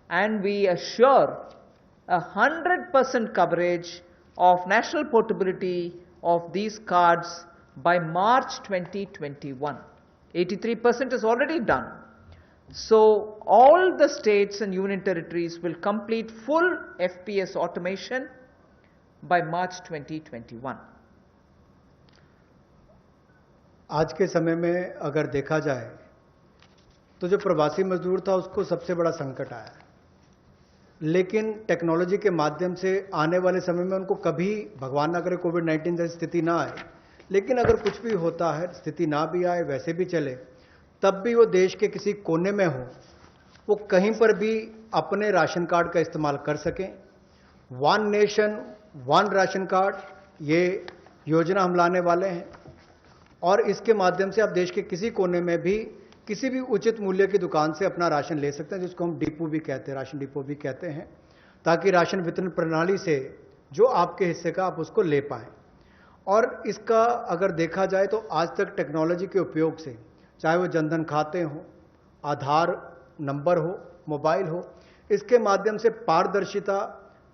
And we assure 100% coverage of national portability of these cards by March 2021. 83% is already done. So all the states and union territories will complete full FPS automation by March 2021. आज के समय में अगर देखा जाए तो जो प्रवासी मजदूर था उसको सबसे बड़ा संकट आया, लेकिन टेक्नोलॉजी के माध्यम से आने वाले समय में उनको कभी भगवान ना करे कोविड-19 जैसी स्थिति ना आए, लेकिन अगर कुछ भी होता है, स्थिति ना भी आए, वैसे भी चले, तब भी वो देश के किसी कोने में हो, वो कहीं पर भी अपने राशन कार्ड का इस्तेमाल कर सकें। One nation one ration card, ये योजना हम लाने वाले हैं और इसके माध्यम से आप देश के किसी कोने में भी किसी भी उचित मूल्य की दुकान से अपना राशन ले सकते हैं, जिसको हम डिपो भी कहते हैं, राशन डिपो भी कहते हैं, ताकि राशन वितरण प्रणाली से जो आपके हिस्से का आप उसको ले पाएं। और इसका अगर देखा जाए तो आज तक टेक्नोलॉजी के उपयोग से, चाहे वो जनधन खाते हो, आधार नंबर हो, मोबाइल हो, इसके माध्यम से पारदर्शिता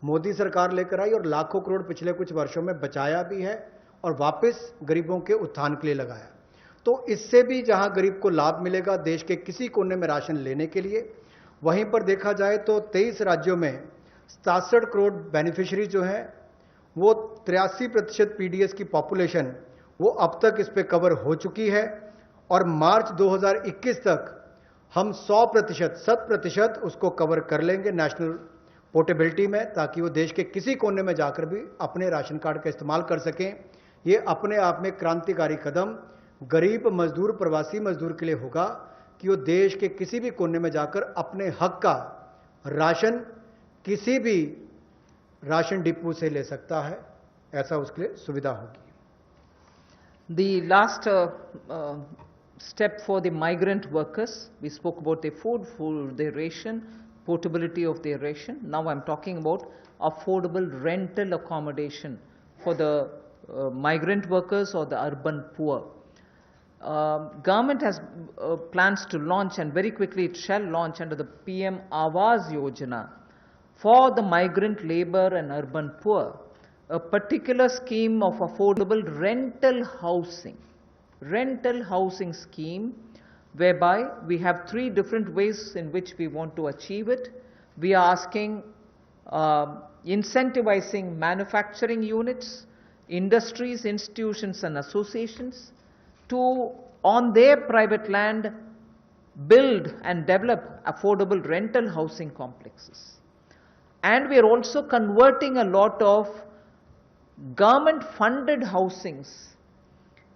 मोदी सरकार लेकर आई और लाखों करोड़ पिछले कुछ वर्षों में बचाया भी है और वापस गरीबों के उत्थान के लिए लगाया। तो इससे भी जहां गरीब को लाभ मिलेगा देश के किसी कोने में राशन लेने के लिए, वहीं पर देखा जाए तो 23 राज्यों में 67 करोड़ बेनिफिशियरी जो हैं, वो 83% पीडीएस की पॉपुलेशन वो अब तक इस पे कवर हो चुकी है और मार्च 2021 तक हम 100% उसको कवर कर लेंगे नेशनल पोर्टेबिलिटी में, ताकि वो देश के किसी कोने में जाकर भी अपने राशन कार्ड का इस्तेमाल कर सकें। ये अपने आप में क्रांतिकारी कदम गरीब मजदूर, प्रवासी मजदूर के लिए होगा कि वो देश के किसी भी कोने में जाकर अपने हक का राशन किसी भी राशन डिपो से ले सकता है, ऐसा उसके लिए सुविधा होगी। The last step for the migrant workers, we spoke about their food, their ration. portability of their ration. Now I'm talking about affordable rental accommodation for the migrant workers or the urban poor. Government has plans to launch, and very quickly it shall launch under the PM Awas Yojana for the migrant labor and urban poor, a particular scheme of affordable rental housing scheme, whereby we have three different ways in which we want to achieve it. We are asking incentivizing manufacturing units, industries, institutions and associations to, on their private land, build and develop affordable rental housing complexes. And we are also converting a lot of government funded housings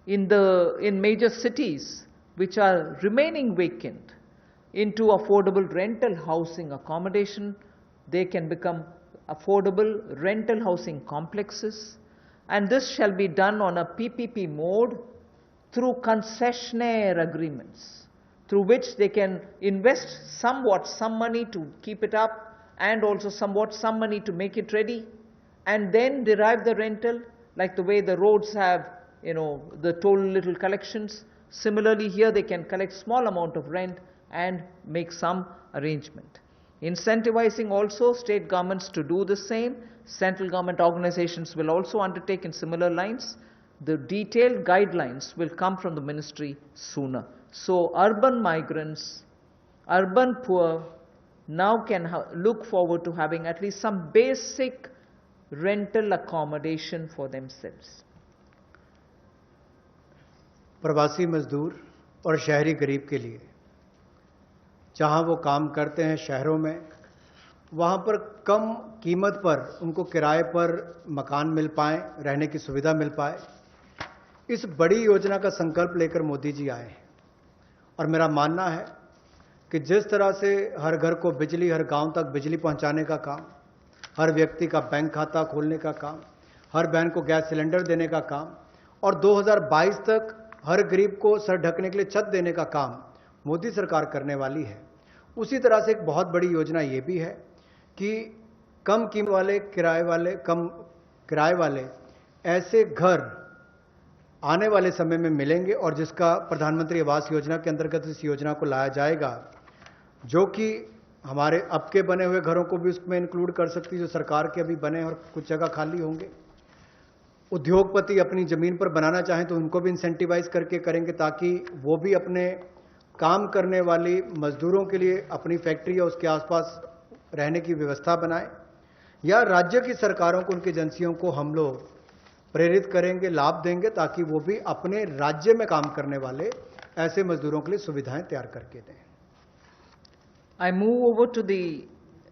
in major cities which are remaining vacant into affordable rental housing accommodation. They can become affordable rental housing complexes, and this shall be done on a PPP mode through concessionaire agreements, through which they can invest somewhat some money to keep it up and also somewhat some money to make it ready, and then derive the rental, like the way the roads have, the toll little collections. Similarly, here they can collect small amount of rent and make some arrangement. Incentivizing also state governments to do the same. Central government organizations will also undertake in similar lines. The detailed guidelines will come from the ministry sooner. So urban migrants, urban poor now can look forward to having at least some basic rental accommodation for themselves. प्रवासी मजदूर और शहरी गरीब के लिए जहां वो काम करते हैं शहरों में, वहां पर कम कीमत पर उनको किराए पर मकान मिल पाए, रहने की सुविधा मिल पाए, इस बड़ी योजना का संकल्प लेकर मोदी जी आए हैं। और मेरा मानना है कि जिस तरह से हर घर को बिजली, हर गांव तक बिजली पहुंचाने का काम, हर व्यक्ति का बैंक खाता खोलने का काम, हर बहन को गैस सिलेंडर देने का काम और 2022 तक हर गरीब को सर ढकने के लिए छत देने का काम मोदी सरकार करने वाली है, उसी तरह से एक बहुत बड़ी योजना ये भी है कि कम कीमत वाले, कम किराए वाले ऐसे घर आने वाले समय में मिलेंगे, और जिसका प्रधानमंत्री आवास योजना के अंतर्गत इस योजना को लाया जाएगा, जो कि हमारे अब के बने हुए घरों को भी उसमें इंक्लूड कर सकती है, जो सरकार के अभी बने और कुछ जगह खाली होंगे। उद्योगपति अपनी जमीन पर बनाना चाहें तो उनको भी इंसेंटिवाइज करके करेंगे, ताकि वो भी अपने काम करने वाली मजदूरों के लिए अपनी फैक्ट्री या उसके आसपास रहने की व्यवस्था बनाएं, या राज्य की सरकारों को, उनकी एजेंसियों को हम लोग प्रेरित करेंगे, लाभ देंगे, ताकि वो भी अपने राज्य में काम करने वाले ऐसे मजदूरों के लिए सुविधाएं तैयार करके दें। I move over to the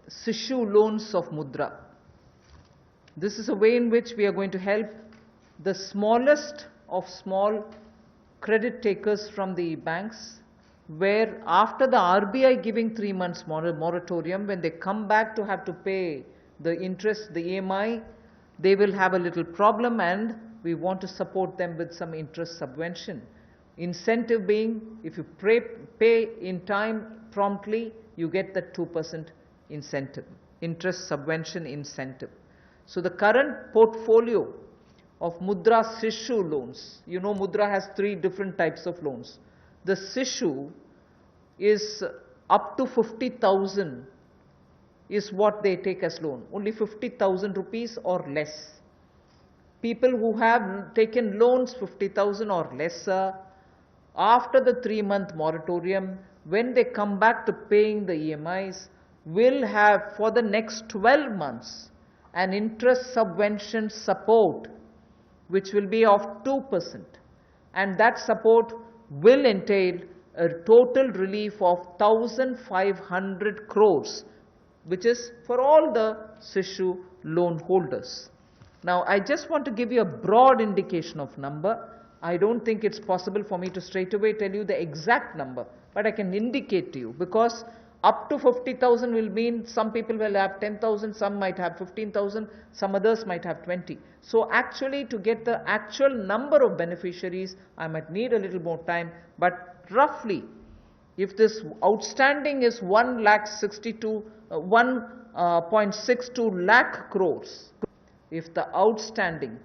Sishu loans of Mudra. This is a way in which we are going to help the smallest of small credit takers from the banks, where after the RBI giving 3 months moratorium, when they come back to have to pay the interest, the EMI, they will have a little problem, and we want to support them with some interest subvention. Incentive being, if you pay in time promptly, you get the 2% incentive, interest subvention incentive. So the current portfolio of Mudra Sishu loans, Mudra has 3 different types of loans. The Sishu is up to 50,000 is what they take as loan, only 50,000 rupees or less. People who have taken loans 50,000 or lesser, after the 3-month moratorium, when they come back to paying the EMIs, will have for the next 12 months an interest subvention support which will be of 2%, and that support will entail a total relief of 1,500 crores, which is for all the Sishu loan holders. Now, I just want to give you a broad indication of number. I don't think it's possible for me to straight away tell you the exact number, but I can indicate to you, because up to 50,000 will mean some people will have 10,000, some might have 15,000, some others might have 20. So actually, to get the actual number of beneficiaries, I might need a little more time, but roughly if this outstanding is 1.62 lakh crores, if the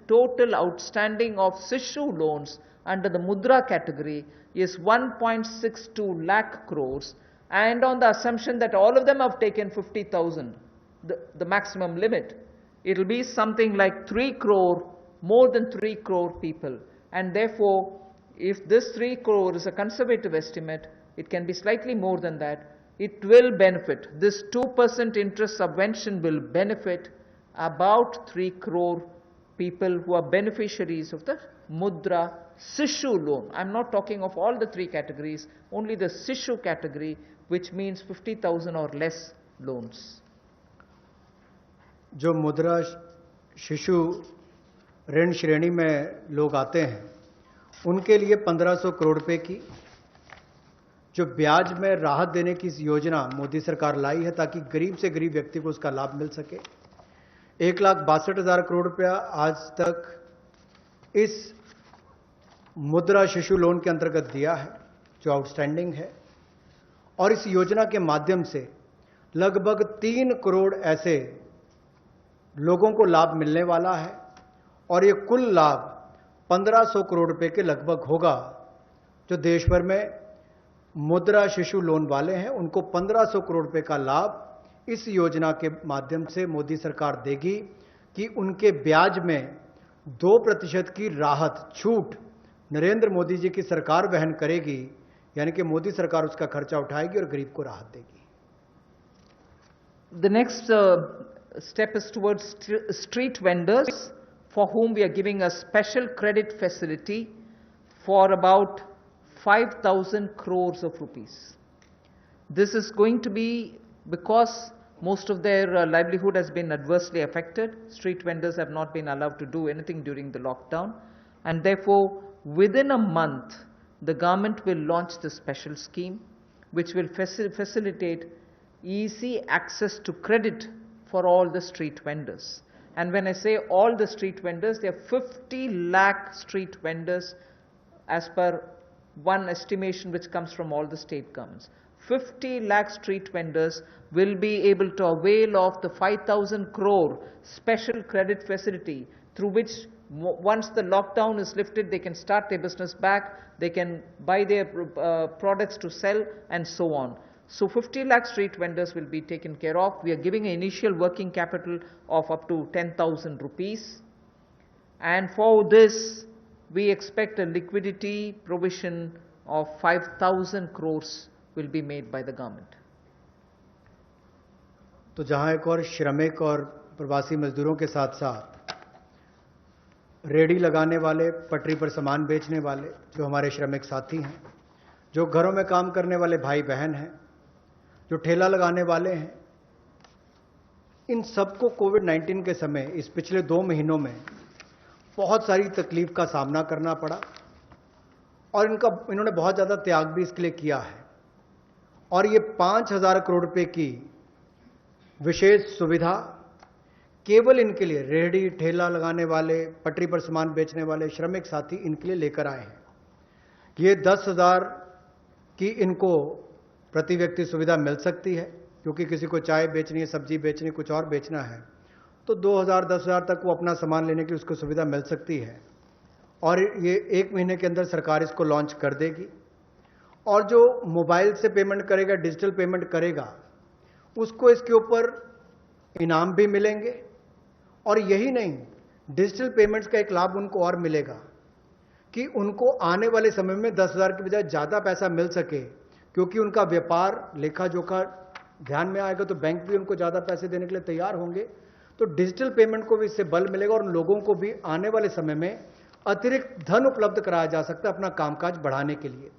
total outstanding of Sishu loans under the Mudra category is 1.62 lakh crores, and on the assumption that all of them have taken 50,000, the maximum limit, it will be something like 3 crore, more than 3 crore people. And therefore, if this 3 crore is a conservative estimate, it can be slightly more than that. It will benefit. This 2% interest subvention will benefit about 3 crore people who are beneficiaries of the Mudra Sishu loan. I'm not talking of all the 3 categories, only the Sishu category, which means 50,000 or less loans. जो मुद्रा शिशु ऋण श्रेणी में लोग आते हैं, उनके लिए 1500 करोड़ रुपए की जो ब्याज में राहत देने की योजना मोदी सरकार लाई है, ताकि गरीब से गरीब व्यक्ति को उसका लाभ मिल सके। 1,62,000 करोड़ रुपया आज तक इस मुद्रा शिशु लोन के अंतर्गत दिया है, जो आउटस्टैंडिंग है, और इस योजना के माध्यम से लगभग 3 करोड़ ऐसे लोगों को लाभ मिलने वाला है, और ये कुल लाभ 1500 करोड़ रुपए के लगभग होगा। जो देश भर में मुद्रा शिशु लोन वाले हैं, उनको 1500 करोड़ रुपए का लाभ इस योजना के माध्यम से मोदी सरकार देगी, कि उनके ब्याज में 2% की राहत, छूट नरेंद्र मोदी जी की सरकार वहन करेगी, यानी कि मोदी सरकार उसका खर्चा उठाएगी और गरीब को राहत देगी। The next step is towards street vendors, for whom we are giving a special credit facility for about 5,000 crores of rupees. This is going to be because most of their livelihood has been adversely affected. Street vendors have not been allowed to do anything during the lockdown, and therefore within a month the government will launch this special scheme, which will facilitate easy access to credit for all the street vendors. And when I say all the street vendors, there are 50 lakh street vendors as per one estimation which comes from all the state governments. 50 lakh street vendors will be able to avail of the 5,000 crore special credit facility, through which once the lockdown is lifted, they can start their business back, they can buy their products to sell, and so on. So 50 lakh street vendors will be taken care of. We are giving an initial working capital of up to 10,000 rupees. And for this, we expect a liquidity provision of 5,000 crores will be made by the government. तो जहां एक और श्रमिक और प्रवासी मजदूरों के साथ साथ रेडी लगाने वाले, पटरी पर सामान बेचने वाले जो हमारे श्रमिक साथी हैं, जो घरों में काम करने वाले भाई बहन हैं, जो ठेला लगाने वाले हैं, इन सबको कोविड-19 के समय इस पिछले 2 महीनों में बहुत सारी तकलीफ का सामना करना पड़ा, और इन्होंने बहुत ज़्यादा त्याग भी इसके लिए किया है। और ये 5,000 करोड़ रुपए की विशेष सुविधा केवल इनके लिए, रेहड़ी ठेला लगाने वाले, पटरी पर सामान बेचने वाले श्रमिक साथी, इनके लिए लेकर आए हैं। ये 10,000 की इनको प्रति व्यक्ति सुविधा मिल सकती है, क्योंकि किसी को चाय बेचनी है, सब्जी बेचनी है, कुछ और बेचना है, तो 2,000 10,000 तक वो अपना सामान लेने की उसको सुविधा मिल सकती है। और ये 1 महीने के अंदर सरकार इसको लॉन्च कर देगी। और जो मोबाइल से पेमेंट करेगा, डिजिटल पेमेंट करेगा, उसको इसके ऊपर इनाम भी मिलेंगे। और यही नहीं, डिजिटल पेमेंट्स का एक लाभ उनको और मिलेगा कि उनको आने वाले समय में 10,000 की बजाय ज़्यादा पैसा मिल सके, क्योंकि उनका व्यापार लेखा जोखा ध्यान में आएगा, तो बैंक भी उनको ज़्यादा पैसे देने के लिए तैयार होंगे। तो डिजिटल पेमेंट को भी इससे बल मिलेगा, और उन लोगों को भी आने वाले समय में अतिरिक्त धन उपलब्ध कराया जा सकता है अपना कामकाज बढ़ाने के लिए।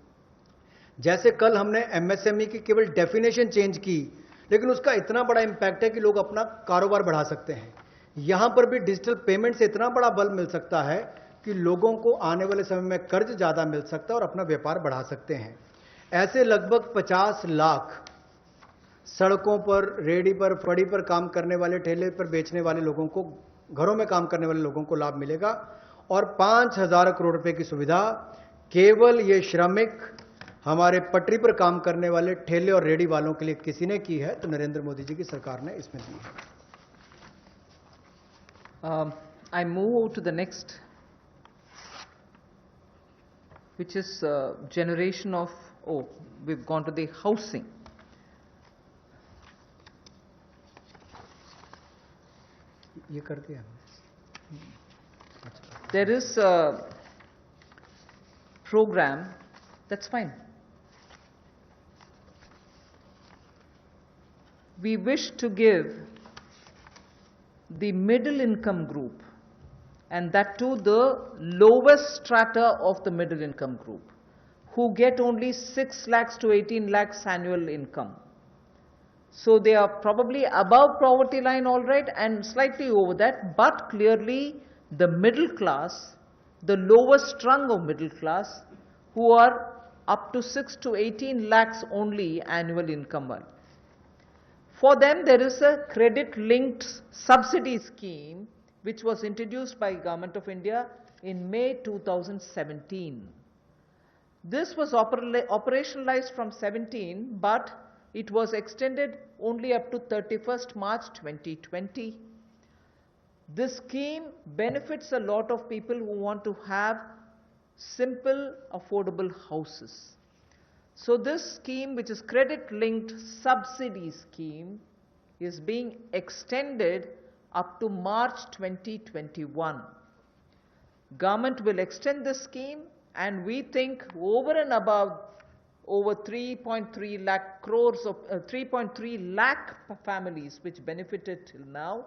जैसे कल हमने एमएसएमई की केवल डेफिनेशन चेंज की, लेकिन उसका इतना बड़ा इंपैक्ट है कि लोग अपना कारोबार बढ़ा सकते हैं। यहां पर भी डिजिटल पेमेंट से इतना बड़ा बल मिल सकता है कि लोगों को आने वाले समय में कर्ज ज्यादा मिल सकता है और अपना व्यापार बढ़ा सकते हैं। ऐसे लगभग 50 लाख सड़कों पर, रेहड़ी पर, फड़ी पर काम करने वाले, ठेले पर बेचने वाले लोगों को, घरों में काम करने वाले लोगों को लाभ मिलेगा। और 5,000 करोड़ रुपए की सुविधा केवल ये श्रमिक हमारे पटरी पर काम करने वाले ठेले और रेडी वालों के लिए किसी ने की है तो नरेंद्र मोदी जी की सरकार ने इसमें दी है। I move to the next, which is generation of, oh, we've gone to the housing. ये कर दिया। There is a program, that's fine. We wish to give the middle income group, and that too the lowest strata of the middle income group, who get only 6 lakhs to 18 lakhs annual income. So they are probably above poverty line, all right, and slightly over that, but clearly the middle class, the lowest rung of middle class, who are up to 6 to 18 lakhs only annual income. For them, there is a credit-linked subsidy scheme which was introduced by Government of India in May 2017. This was operationalized from 17, but it was extended only up to 31st March 2020. This scheme benefits a lot of people who want to have simple, affordable houses. So this scheme, which is credit-linked subsidy scheme, is being extended up to March 2021. Government will extend this scheme, and we think over and above over 3.3 lakh crores of 3.3 lakh families which benefited till now,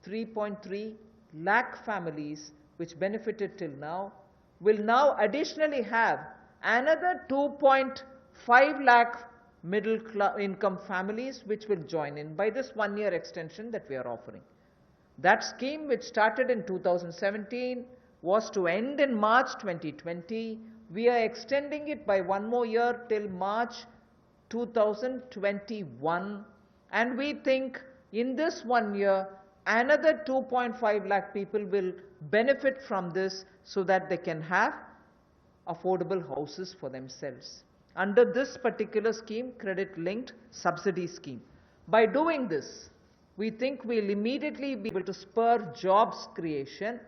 3.3 lakh families which benefited till now, will now additionally have another 2.5 lakh middle income families which will join in by this 1-year extension that we are offering. That scheme, which started in 2017, was to end in March 2020. We are extending it by 1 more year till March 2021, and we think in this 1 year another 2.5 lakh people will benefit from this so that they can have affordable houses for themselves under this particular scheme, credit-linked subsidy scheme. By doing this, we think we'll immediately be able to spur jobs creation.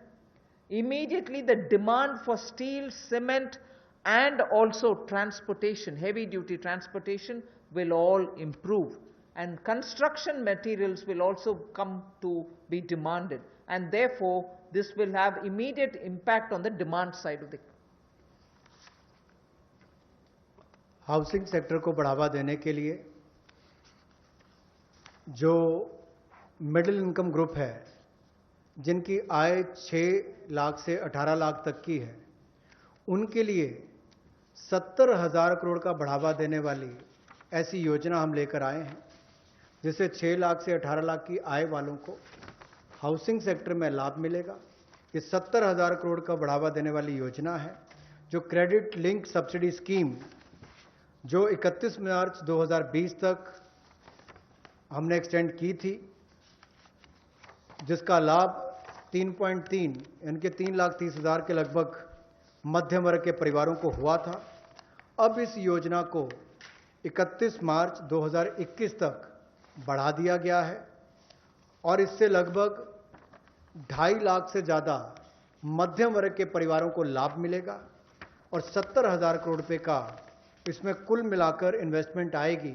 Immediately the demand for steel, cement, and also transportation, heavy-duty transportation, will all improve. And construction materials will also come to be demanded. And therefore, this will have immediate impact on the demand side of the housing sector को बढ़ावा देने के लिए जो middle income group है, जिनकी आय 6 लाख से 18 लाख तक की है, उनके लिए 70,000 करोड़ का बढ़ावा देने वाली ऐसी योजना हम लेकर आए हैं, जिससे 6 लाख से 18 लाख की आय वालों को हाउसिंग सेक्टर में लाभ मिलेगा। ये 70,000 करोड़ का बढ़ावा देने वाली योजना है, जो क्रेडिट लिंक सब्सिडी स्कीम जो 31 मार्च 2020 तक हमने एक्सटेंड की थी, जिसका लाभ 3.3 यानी कि 3,30,000 के लगभग मध्यम वर्ग के परिवारों को हुआ था। अब इस योजना को 31 मार्च 2021 तक बढ़ा दिया गया है और इससे लगभग 2.5 लाख से ज़्यादा मध्यम वर्ग के परिवारों को लाभ मिलेगा और 70,000 करोड़ रुपए का इसमें कुल मिलाकर इन्वेस्टमेंट आएगी,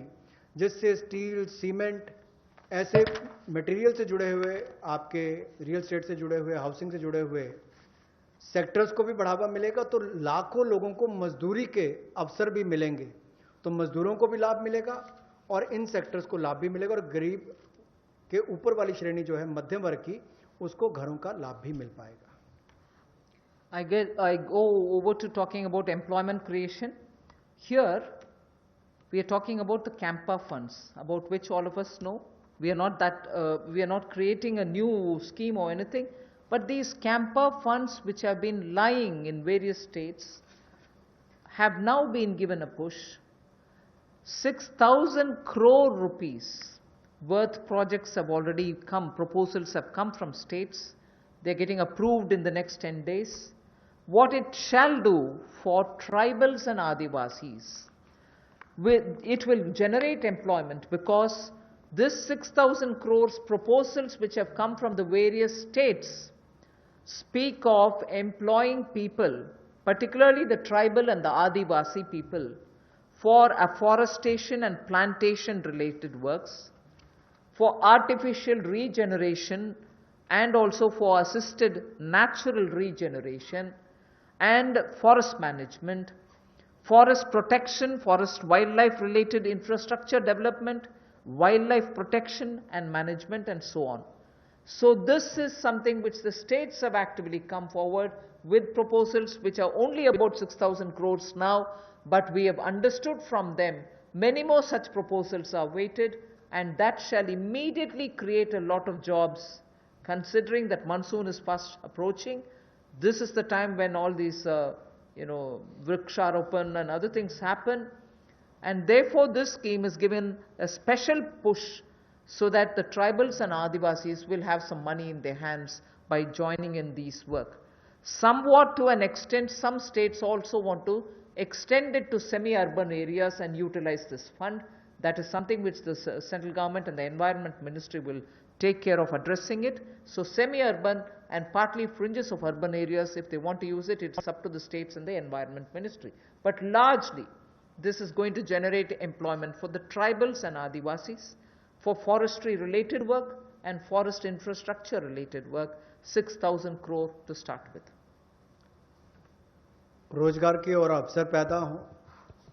जिससे स्टील, सीमेंट, ऐसे मटेरियल से जुड़े हुए, आपके रियल एस्टेट से जुड़े हुए, हाउसिंग से जुड़े हुए सेक्टर्स को भी बढ़ावा मिलेगा। तो लाखों लोगों को मजदूरी के अवसर भी मिलेंगे, तो मजदूरों को भी लाभ मिलेगा और इन सेक्टर्स को लाभ भी मिलेगा और गरीब के ऊपर वाली श्रेणी जो है मध्यम वर्ग की, उसको घरों का लाभ भी मिल पाएगा। I go over to talking about employment creation. Here, we are talking about the Campa funds, about which all of us know. We are not creating a new scheme or anything, but these Campa funds, which have been lying in various states, have now been given a push. 6,000 crore rupees worth projects have already come, proposals have come from states. They're getting approved in the next 10 days. what it shall do for tribals and Adivasis. It will generate employment because this 6,000 crores proposals which have come from the various states speak of employing people, particularly the tribal and the Adivasi people, for afforestation and plantation related works, for artificial regeneration and also for assisted natural regeneration and forest management, forest protection, forest wildlife related infrastructure development, wildlife protection and management, and so on. So this is something which the states have actively come forward with proposals which are only about 6,000 crores now, but we have understood from them many more such proposals are waited, and that shall immediately create a lot of jobs. Considering that monsoon is fast approaching, this is the time when all these Vriksharopan and other things happen, and therefore this scheme is given a special push so that the tribals and Adivasis will have some money in their hands by joining in these work. Somewhat to an extent, some states also want to extend it to semi-urban areas and utilize this fund. That is something which the central government and the Environment Ministry will take care of addressing it. So semi-urban and partly fringes of urban areas, if they want to use it, it's up to the states and the Environment Ministry. But largely, this is going to generate employment for the tribals and Adivasis, for forestry related work and forest infrastructure related work, 6,000 crore to start with. रोजगार के और अवसर पैदा हों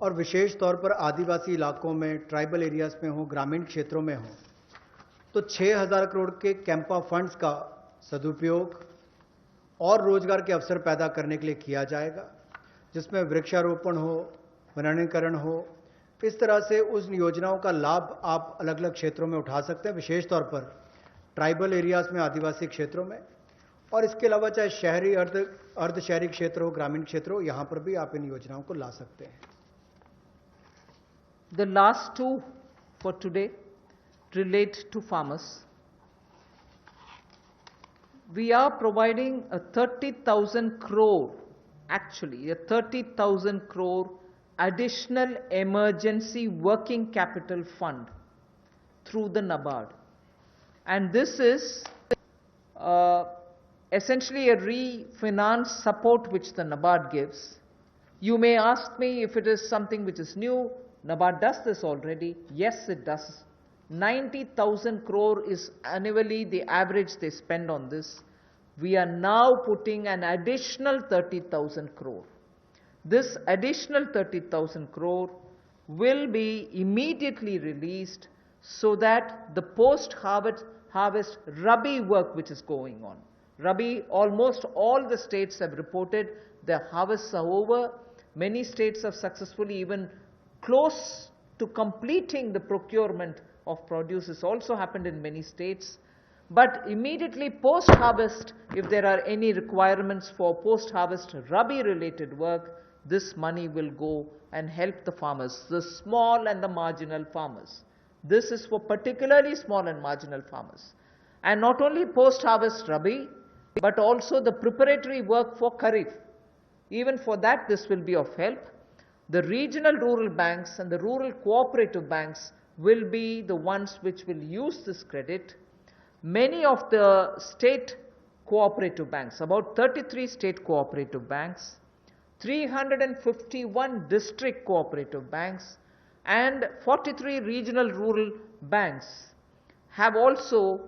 और विशेष तौर पर आदिवासी इलाकों में, ट्राइबल एरियाज में हो, ग्रामीण क्षेत्रों में हो, तो 6,000 करोड़ के कैंपा फंड्स का सदुपयोग और रोजगार के अवसर पैदा करने के लिए किया जाएगा, जिसमें वृक्षारोपण हो, वनीकरण हो। इस तरह से उस योजनाओं का लाभ आप अलग अलग क्षेत्रों में उठा सकते हैं, विशेष तौर पर ट्राइबल एरियाज में, आदिवासी क्षेत्रों में, और इसके अलावा चाहे शहरी अर्ध शहरी क्षेत्र हो, ग्रामीण क्षेत्र हो, यहां पर भी आप इन योजनाओं को ला सकते हैं। The last two for today relate to farmers. We are providing a 30,000 crore, actually a 30,000 crore additional emergency working capital fund through the NABARD. And this is essentially a refinance support which the NABARD gives. You may ask me if it is something which is new. NABARD does this already. Yes, it does. 90,000 crore is annually the average they spend on this. We are now putting an additional 30,000 crore. This additional 30,000 crore will be immediately released so that the post-harvest Rabi work which is going on. Rabi, almost all the states have reported their harvests are over. Many states have successfully even close to completing the procurement of produce. This also happened in many states. But immediately post-harvest, if there are any requirements for post-harvest Rabi related work, this money will go and help the farmers, the small and the marginal farmers. This is for particularly small and marginal farmers. And not only post-harvest Rabi, but also the preparatory work for Kharif. Even for that, this will be of help. The regional rural banks and the rural cooperative banks will be the ones which will use this credit. Many of the state cooperative banks, about 33 state cooperative banks, 351 district cooperative banks, and 43 regional rural banks have also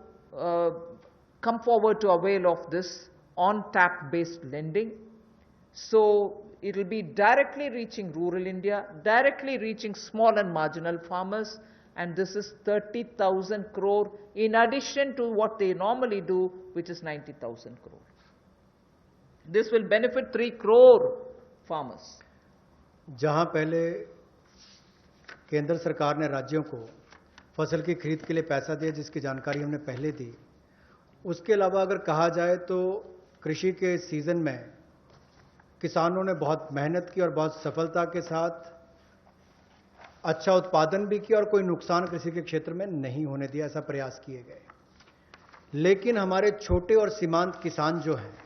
come forward to avail of this on-tap based lending. So it will be directly reaching rural India, directly reaching small and marginal farmers, and this is 30,000 crore in addition to what they normally do, which is 90,000 crore. This will benefit 3 crore farmers. जहां पहले केंद्र सरकार ने राज्यों को फसल की खरीद के लिए पैसा दिया, जिसकी जानकारी हमने पहले दी, उसके अलावा अगर कहा जाए तो कृषि के सीजन में किसानों ने बहुत मेहनत की और बहुत सफलता के साथ अच्छा उत्पादन भी किया और कोई नुकसान कृषि के क्षेत्र में नहीं होने दिया, ऐसा प्रयास किए गए। लेकिन हमारे छोटे और सीमांत किसान जो हैं,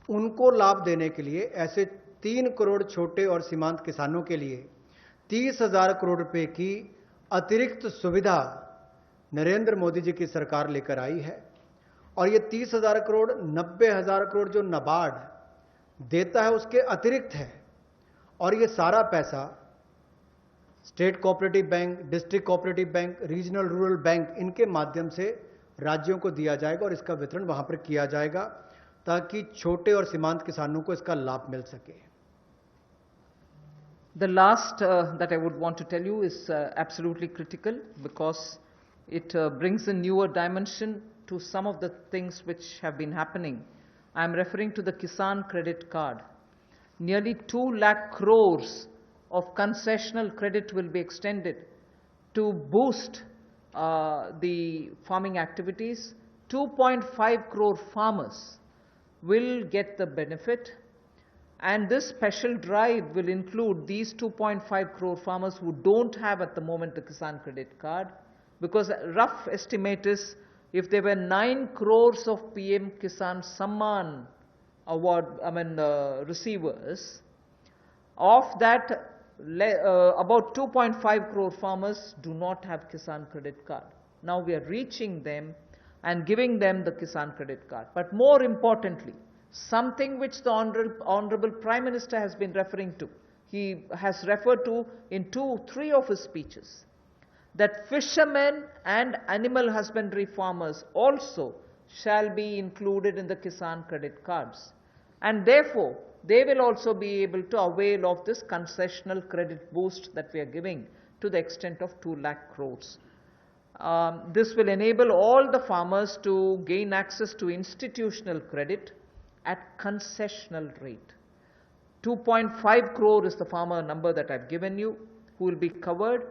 उनको लाभ देने के लिए ऐसे 3 करोड़ छोटे और सीमांत किसानों के लिए 30,000 करोड़ रुपए की अतिरिक्त सुविधा नरेंद्र मोदी जी की सरकार लेकर आई है। और ये 30,000 करोड़ 90,000 करोड़ जो नाबार्ड देता है उसके अतिरिक्त है। और ये सारा पैसा state cooperative bank, district cooperative bank, regional rural bank, इनके माध्यम से राज्यों को दिया जाएगा और इसका वितरण वहां पर किया जाएगा ताकि छोटे और सीमांत किसानों को इसका लाभ मिल सके। The last that I would want to tell you is absolutely critical because it brings a newer dimension to some of the things which have been happening. I am referring to the Kisan Credit Card. Nearly 2 lakh crores of concessional credit will be extended to boost the farming activities. 2.5 crore farmers will get the benefit. And this special drive will include these 2.5 crore farmers who don't have at the moment the Kisan Credit Card, because a rough estimate is if there were 9 crores of PM Kisan Samman award, receivers, of that about 2.5 crore farmers do not have Kisan Credit Card. Now we are reaching them and giving them the Kisan Credit Card. But more importantly, something which the Honorable Prime Minister has been referring to. He has referred to in 2-3 of his speeches that fishermen and animal husbandry farmers also shall be included in the Kisan credit cards. And therefore, they will also be able to avail of this concessional credit boost that we are giving to the extent of 2 lakh crores. This will enable all the farmers to gain access to institutional credit at concessional rate. 2.5 crore is the farmer number that I've given you who will be covered,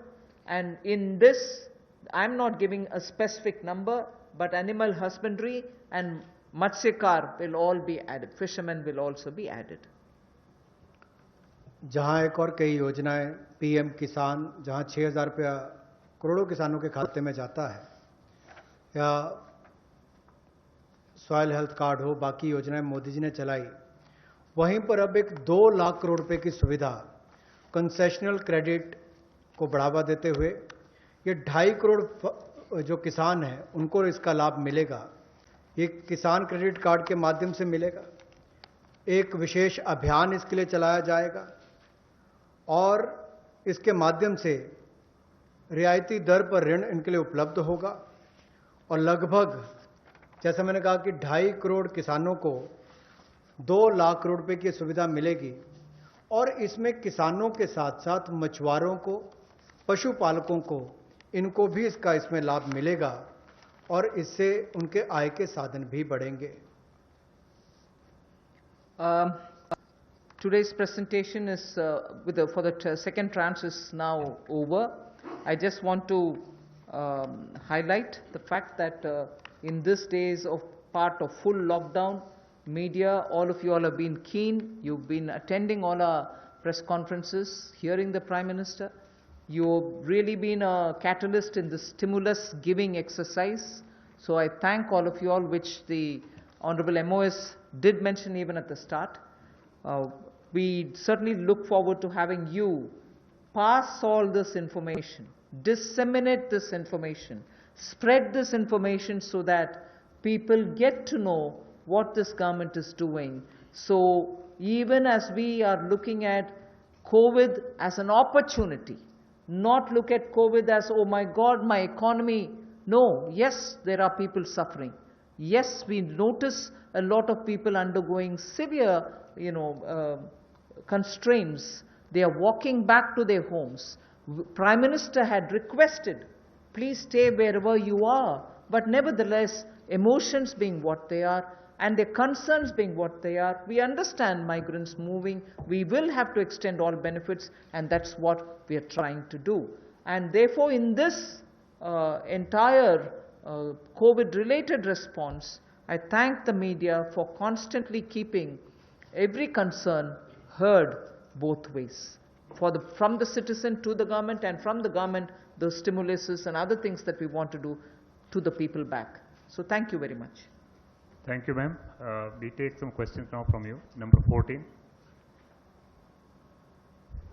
and in this I'm not giving a specific number, but animal husbandry and Matsyakar will all be added, fishermen will also be added. जहां एक और कई योजनाएं PM किसान, जहां 6,000 रुपया करोड़ों किसानों के खाते में जाता है, या सॉइल हेल्थ कार्ड हो, बाकी योजनाएं मोदी जी ने चलाई, वहीं पर अब एक 2 लाख करोड़ रुपए की सुविधा कंसेशनल क्रेडिट को बढ़ावा देते हुए ये 2.5 करोड़ जो किसान हैं उनको इसका लाभ मिलेगा। ये किसान क्रेडिट कार्ड के माध्यम से मिलेगा। एक विशेष अभियान इसके लिए चलाया जाएगा और इसके माध्यम से रियायती दर पर ऋण इनके लिए उपलब्ध होगा और लगभग, जैसा मैंने कहा कि 2.5 करोड़ किसानों को 2 लाख करोड़ रुपए की सुविधा मिलेगी। और इसमें किसानों के साथ साथ मछुआरों को, पशुपालकों को, इनको भी इसमें लाभ मिलेगा और इससे उनके आय के साधन भी बढ़ेंगे। Today's presentation is for the second tranche is now over. I just want to highlight the fact that in these days of part of full lockdown, media, all of you all have been keen. You've been attending all our press conferences, hearing the Prime Minister. You've really been a catalyst in the stimulus giving exercise. So I thank all of you all, which the Honorable MOS did mention even at the start. We certainly look forward to having you pass all this information, disseminate this information, spread this information so that people get to know what this government is doing. So even as we are looking at COVID as an opportunity, not look at COVID as, oh my God, my economy. No, yes, there are people suffering. Yes, we notice a lot of people undergoing severe, constraints. They are walking back to their homes. Prime Minister had requested, please stay wherever you are. But nevertheless, emotions being what they are, and their concerns being what they are, we understand migrants moving. We will have to extend all benefits, and that's what we are trying to do. And therefore, in this entire COVID-related response, I thank the media for constantly keeping every concern heard both ways, from the citizen to the government, and from the government, the stimuluses and other things that we want to do to the people back. So thank you very much. Thank you, ma'am. We take some questions now from you. Number 14.